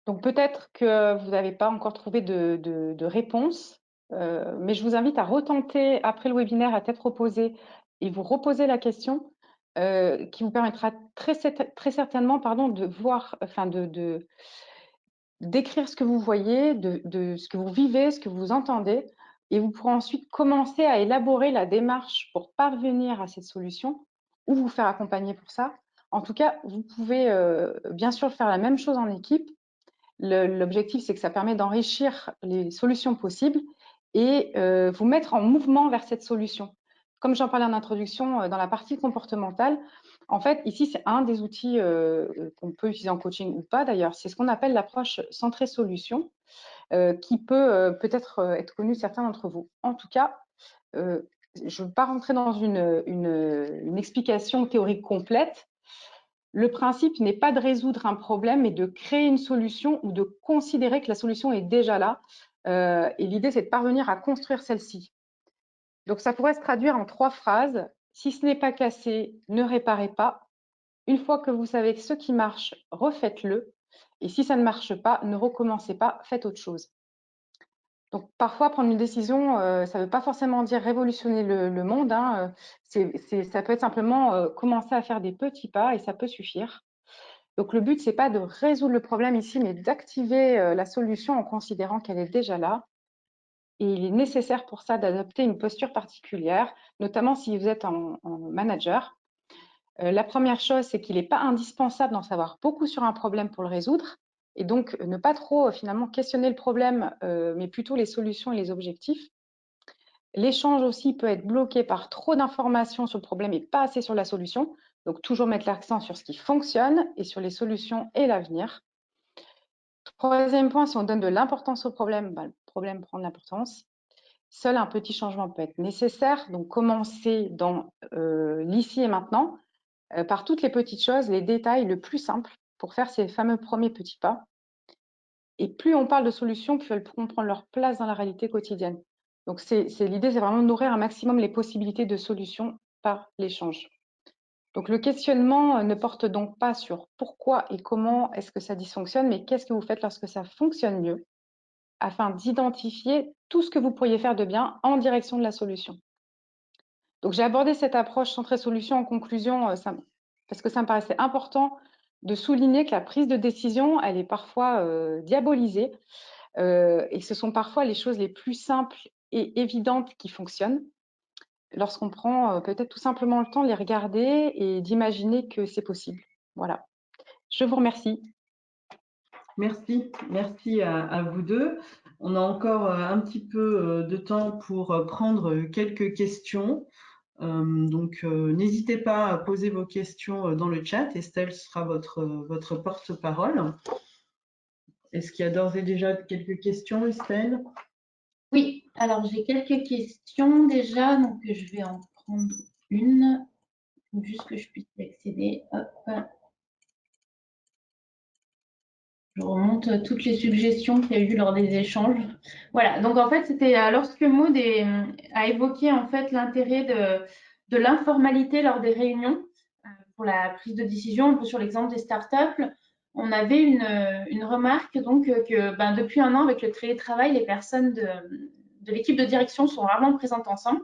Donc, peut-être que vous n'avez pas encore trouvé de réponse, mais je vous invite à retenter après le webinaire à tête reposée et vous reposer la question qui vous permettra très certainement de voir, enfin d'écrire ce que vous voyez, de ce que vous vivez, ce que vous entendez, et vous pourrez ensuite commencer à élaborer la démarche pour parvenir à cette solution ou vous faire accompagner pour ça. En tout cas, vous pouvez bien sûr faire la même chose en équipe. L'objectif, c'est que ça permet d'enrichir les solutions possibles et vous mettre en mouvement vers cette solution. Comme j'en parlais en introduction, dans la partie comportementale, en fait, ici, c'est un des outils qu'on peut utiliser en coaching ou pas d'ailleurs. C'est ce qu'on appelle l'approche centrée solution, qui peut peut-être être connue de certains d'entre vous. En tout cas, je ne veux pas rentrer dans une explication théorique complète. Le principe n'est pas de résoudre un problème, mais de créer une solution ou de considérer que la solution est déjà là. Et l'idée, c'est de parvenir à construire celle-ci. Donc, ça pourrait se traduire en 3 phrases. Si ce n'est pas cassé, ne réparez pas. Une fois que vous savez ce qui marche, refaites-le. Et si ça ne marche pas, ne recommencez pas, faites autre chose. Donc, parfois, prendre une décision, ça ne veut pas forcément dire révolutionner le monde. Hein. Ça peut être simplement commencer à faire des petits pas et ça peut suffire. Donc, le but, ce n'est pas de résoudre le problème ici, mais d'activer la solution en considérant qu'elle est déjà là. Et il est nécessaire pour ça d'adopter une posture particulière, notamment si vous êtes en manager. La première chose, c'est qu'il n'est pas indispensable d'en savoir beaucoup sur un problème pour le résoudre. Et donc, ne pas trop finalement questionner le problème, mais plutôt les solutions et les objectifs. L'échange aussi peut être bloqué par trop d'informations sur le problème et pas assez sur la solution. Donc, toujours mettre l'accent sur ce qui fonctionne et sur les solutions et l'avenir. Troisième point, si on donne de l'importance au problème, le problème prend de l'importance. Seul un petit changement peut être nécessaire. Donc, commencer dans l'ici et maintenant, par toutes les petites choses, les détails, le plus simple pour faire ces fameux premiers petits pas. Et plus on parle de solutions, plus elles pourront prendre leur place dans la réalité quotidienne. Donc, l'idée, c'est vraiment de nourrir un maximum les possibilités de solutions par l'échange. Donc, le questionnement ne porte donc pas sur pourquoi et comment est-ce que ça dysfonctionne, mais qu'est-ce que vous faites lorsque ça fonctionne mieux, afin d'identifier tout ce que vous pourriez faire de bien en direction de la solution. Donc, j'ai abordé cette approche centrée solution en conclusion parce que ça me paraissait important de souligner que la prise de décision, elle est parfois diabolisée et ce sont parfois les choses les plus simples et évidentes qui fonctionnent lorsqu'on prend peut-être tout simplement le temps de les regarder et d'imaginer que c'est possible. Voilà. Je vous remercie. Merci à vous deux. On a encore un petit peu de temps pour prendre quelques questions. Donc, n'hésitez pas à poser vos questions dans le chat. Estelle sera votre porte-parole. Est-ce qu'il y a d'ores et déjà quelques questions, Estelle? Oui, alors j'ai quelques questions déjà, donc je vais en prendre une, juste que je puisse y accéder. Hop. Je remonte toutes les suggestions qu'il y a eu lors des échanges. Voilà, donc en fait, c'était lorsque Maud a évoqué en fait l'intérêt de l'informalité lors des réunions pour la prise de décision, un peu sur l'exemple des startups. on avait une remarque donc que depuis un an, avec le télétravail, les personnes de l'équipe de direction sont rarement présentes ensemble,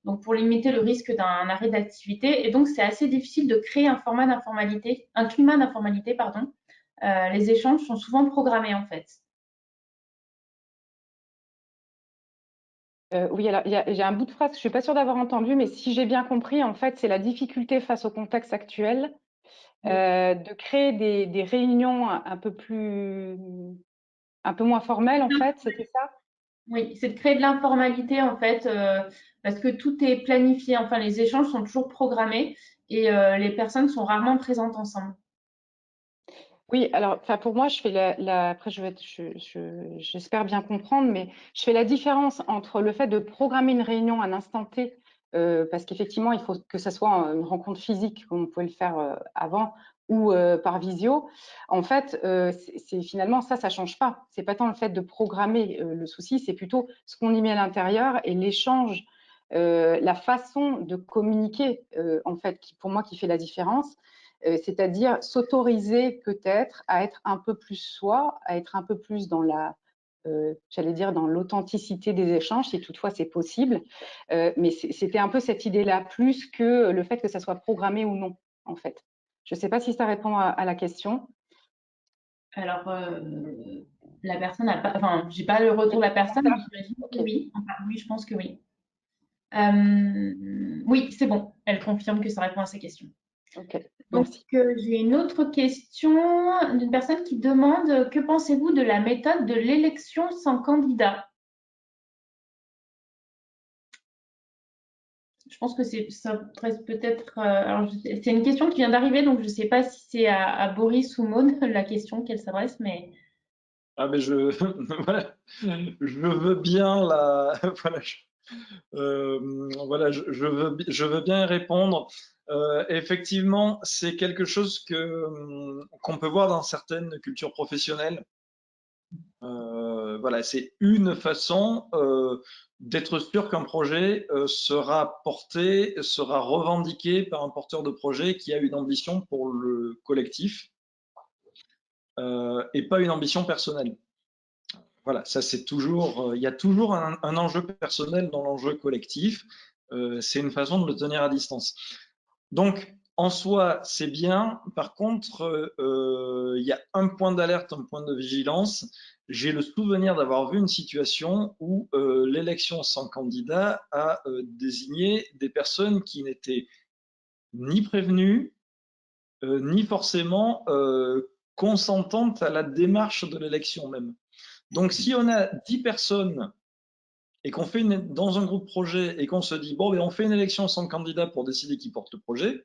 donc pour limiter le risque d'un arrêt d'activité. Et donc, c'est assez difficile de créer un climat d'informalité, pardon. Les échanges sont souvent programmés, en fait. Oui, alors j'ai un bout de phrase que je suis pas sûre d'avoir entendu, mais si j'ai bien compris, en fait, c'est la difficulté face au contexte actuel de créer des réunions un peu moins formelles, en fait, c'était ça? Oui, c'est de créer de l'informalité, en fait, parce que tout est planifié. Enfin, les échanges sont toujours programmés et les personnes sont rarement présentes ensemble. Oui, alors, enfin, pour moi, je fais après, j'espère bien comprendre, mais je fais la différence entre le fait de programmer une réunion à un instant T, parce qu'effectivement, il faut que ça soit une rencontre physique, comme on pouvait le faire avant, ou par visio. En fait, c'est finalement ça change pas. C'est pas tant le fait de programmer le souci, c'est plutôt ce qu'on y met à l'intérieur et l'échange, la façon de communiquer, en fait, pour moi, qui fait la différence. C'est-à-dire s'autoriser peut-être à être un peu plus soi, à être un peu plus dans j'allais dire dans l'authenticité des échanges, si toutefois c'est possible. Mais c'était un peu cette idée-là, plus que le fait que ça soit programmé ou non, en fait. Je ne sais pas si ça répond à la question. Alors, la personne n'a pas, enfin, j'ai pas le retour de la personne, mais j'imagine que oui. Enfin, oui, je pense que oui. Oui, c'est bon. Elle confirme que ça répond à sa question. Ok, Donc, merci. j'ai une autre question d'une personne qui demande que pensez-vous de la méthode de l'élection sans candidat? Je pense que ça reste peut-être. Alors, c'est une question qui vient d'arriver, donc je ne sais pas si c'est à Boris ou Maud la question qu'elle s'adresse, mais. Ah, mais voilà, je veux bien voilà, je veux bien y répondre. Effectivement, c'est quelque chose qu'on peut voir dans certaines cultures professionnelles. Voilà, c'est une façon d'être sûr qu'un projet sera porté, sera revendiqué par un porteur de projet qui a une ambition pour le collectif et pas une ambition personnelle. Voilà, ça c'est toujours, il y a toujours un enjeu personnel dans l'enjeu collectif. C'est une façon de le tenir à distance. Donc, en soi, c'est bien. Par contre, il y a un point d'alerte, un point de vigilance. J'ai le souvenir d'avoir vu une situation où l'élection sans candidat a désigné des personnes qui n'étaient ni prévenues, ni forcément consentantes à la démarche de l'élection même. Donc, si on a 10 personnes et qu'on fait dans un groupe projet et qu'on se dit, bon, mais on fait une élection sans candidat pour décider qui porte le projet,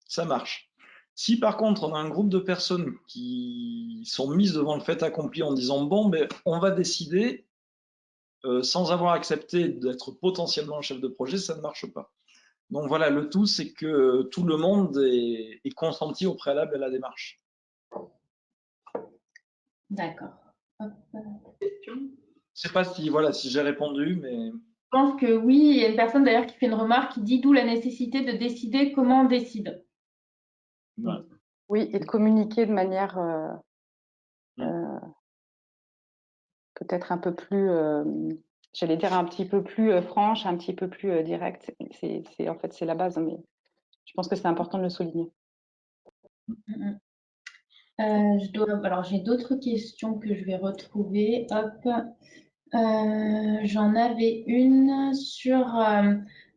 ça marche. Si par contre, on a un groupe de personnes qui sont mises devant le fait accompli en disant, bon, ben, on va décider sans avoir accepté d'être potentiellement chef de projet, ça ne marche pas. Donc voilà, le tout, c'est que tout le monde est consenti au préalable à la démarche. D'accord. Je ne sais pas si, voilà, si j'ai répondu, mais. Je pense que oui. Il y a une personne d'ailleurs qui fait une remarque qui dit d'où la nécessité de décider comment on décide. Voilà. Oui, et de communiquer de manière peut-être un peu plus, j'allais dire un petit peu plus franche, un petit peu plus directe. En fait, c'est la base, mais je pense que c'est important de le souligner. Alors, j'ai d'autres questions que je vais retrouver. Hop. J'en avais une sur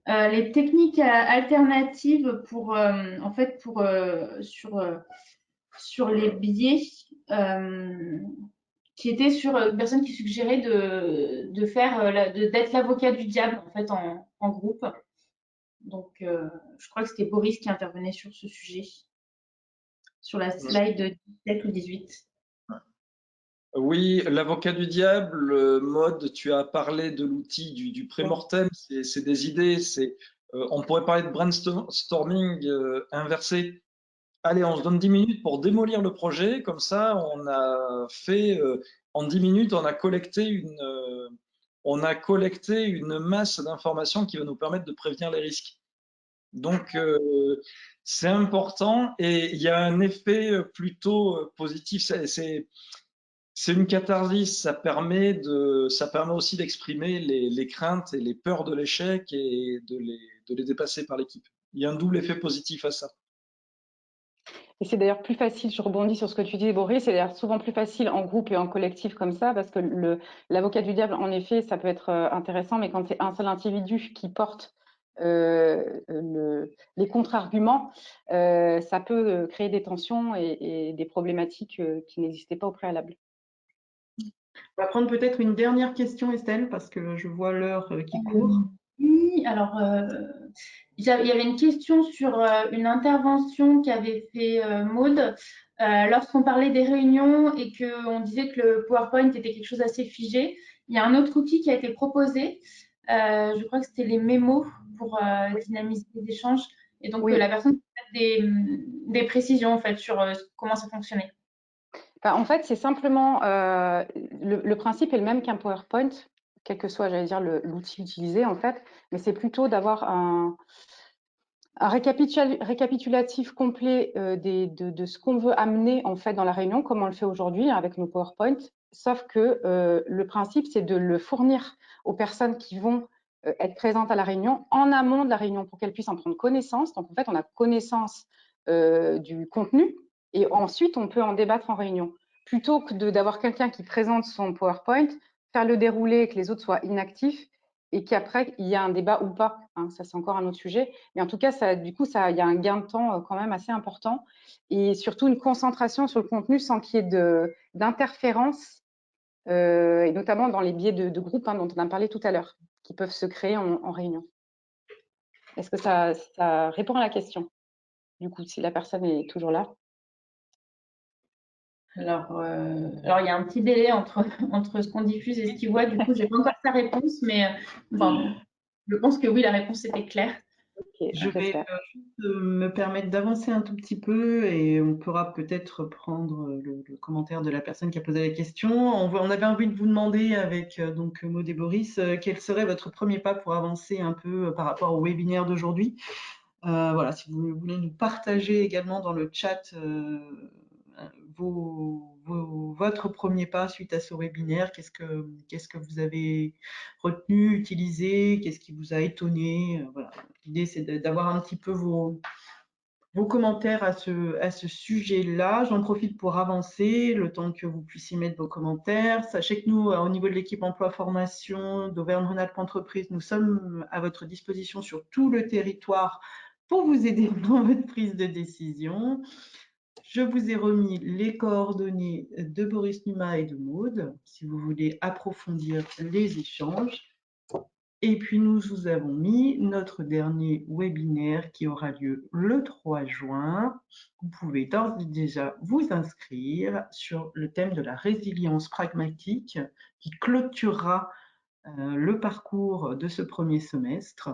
les techniques alternatives pour, en fait, sur les biais, qui étaient sur une personne qui suggérait de faire, d'être l'avocat du diable en fait en groupe. Donc, je crois que c'était Boris qui intervenait sur ce sujet, sur la slide 17 ou 18. Oui, l'avocat du diable, Maud, tu as parlé de l'outil du pré-mortem, c'est des idées, on pourrait parler de brainstorming inversé. Allez, on se donne 10 minutes pour démolir le projet, comme ça on a fait, en 10 minutes, on a collecté une masse d'informations qui va nous permettre de prévenir les risques. Donc, c'est important et il y a un effet plutôt positif. C'est une catharsis, ça permet aussi d'exprimer les craintes et les peurs de l'échec et de les dépasser par l'équipe. Il y a un double effet positif à ça. Et c'est d'ailleurs plus facile, je rebondis sur ce que tu dis, Boris, c'est d'ailleurs souvent plus facile en groupe et en collectif comme ça, parce que l'avocat du diable, en effet, ça peut être intéressant, mais quand c'est un seul individu qui porte les contre-arguments, ça peut créer des tensions et des problématiques qui n'existaient pas au préalable. On va prendre peut-être une dernière question, Estelle, parce que je vois l'heure qui court. Oui, alors il y avait une question sur une intervention qu'avait fait Maude lorsqu'on parlait des réunions et qu'on disait que le PowerPoint était quelque chose d'assez figé. Il y a un autre outil qui a été proposé, je crois que c'était les mémos pour dynamiser les échanges. Et donc Oui. la personne peut mettre des précisions en fait sur comment ça fonctionnait. En fait, c'est simplement le principe est le même qu'un PowerPoint, quel que soit, j'allais dire, l'outil utilisé en fait, mais c'est plutôt d'avoir un récapitulatif complet de ce qu'on veut amener en fait dans la réunion, comme on le fait aujourd'hui avec nos PowerPoint. Sauf que le principe, c'est de le fournir aux personnes qui vont être présentes à la réunion en amont de la réunion pour qu'elles puissent en prendre connaissance. Donc en fait, on a connaissance du contenu et ensuite on peut en débattre en réunion. Plutôt que d'avoir quelqu'un qui présente son PowerPoint, faire le déroulé et que les autres soient inactifs et qu'après il y a un débat ou pas. Hein, ça, c'est encore un autre sujet. Mais en tout cas, du coup, il y a un gain de temps quand même assez important et surtout une concentration sur le contenu sans qu'il y ait d'interférences, et notamment dans les biais de groupe dont on a parlé tout à l'heure, qui peuvent se créer en réunion. Est-ce que ça répond à la question? Du coup, si la personne est toujours là. Alors, il y a un petit délai entre ce qu'on diffuse et ce qu'il voit. Du coup, je n'ai pas encore sa réponse, mais je pense que oui, la réponse était claire. Okay, je vais juste me permettre d'avancer un tout petit peu et on pourra peut-être prendre le commentaire de la personne qui a posé la question. On avait envie de vous demander avec donc Maud et Boris quel serait votre premier pas pour avancer un peu par rapport au webinaire d'aujourd'hui. Voilà, si vous voulez nous partager également dans le chat votre premier pas suite à ce webinaire, qu'est-ce que vous avez retenu, utilisé, qu'est-ce qui vous a étonné, voilà. L'idée, c'est d'avoir un petit peu vos commentaires à ce sujet-là. J'en profite pour avancer le temps que vous puissiez mettre vos commentaires. Sachez que nous, au niveau de l'équipe emploi-formation d'Auvergne-Rhône-Alpes Entreprises, nous sommes à votre disposition sur tout le territoire pour vous aider dans votre prise de décision. Je vous ai remis les coordonnées de Boris Numa et de Maude, si vous voulez approfondir les échanges. Et puis, nous vous avons mis notre dernier webinaire qui aura lieu le 3 juin. Vous pouvez d'ores et déjà vous inscrire sur le thème de la résilience pragmatique qui clôturera le parcours de ce premier semestre.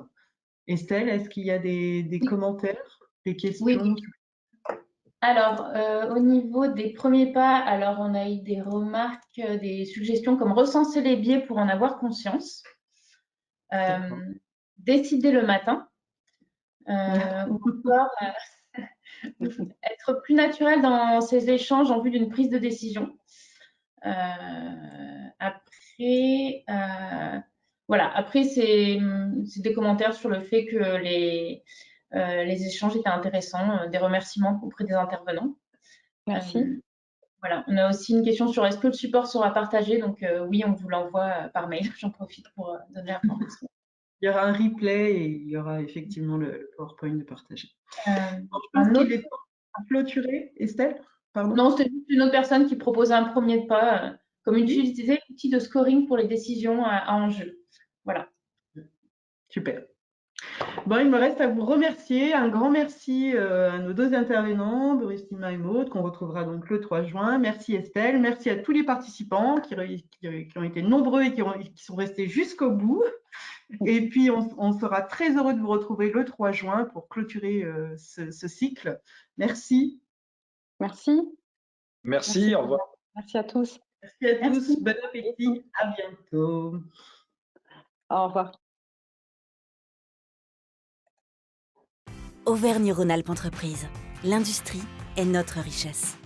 Estelle, est-ce qu'il y a des commentaires, des questions? Oui. Alors, au niveau des premiers pas, alors on a eu des remarques, des suggestions comme recenser les biais pour en avoir conscience, décider le matin, ou encore être plus naturel dans ces échanges en vue d'une prise de décision. Après, c'est des commentaires sur le fait que les échanges étaient intéressants, des remerciements auprès des intervenants. Merci. Voilà, on a aussi une question sur est-ce que le support sera partagé? Donc oui, on vous l'envoie par mail. J'en profite pour donner l'information. Il y aura un replay et il y aura effectivement le PowerPoint de partager. Je pense qu'il est temps de clôturer, Estelle. Pardon. Non, c'était juste une autre personne qui proposait un premier pas, comme utiliser l'outil de scoring pour les décisions à enjeu. Voilà. Super. Bon, il me reste à vous remercier. Un grand merci à nos deux intervenants, Boris Numa et Maude, qu'on retrouvera donc le 3 juin. Merci Estelle. Merci à tous les participants qui ont été nombreux et qui sont restés jusqu'au bout. Et puis, on sera très heureux de vous retrouver le 3 juin pour clôturer ce cycle. Merci. Merci. Merci, au revoir. Merci à tous. Merci à tous. Bon appétit. À bientôt. Au revoir. Auvergne-Rhône-Alpes Entreprises. L'industrie est notre richesse.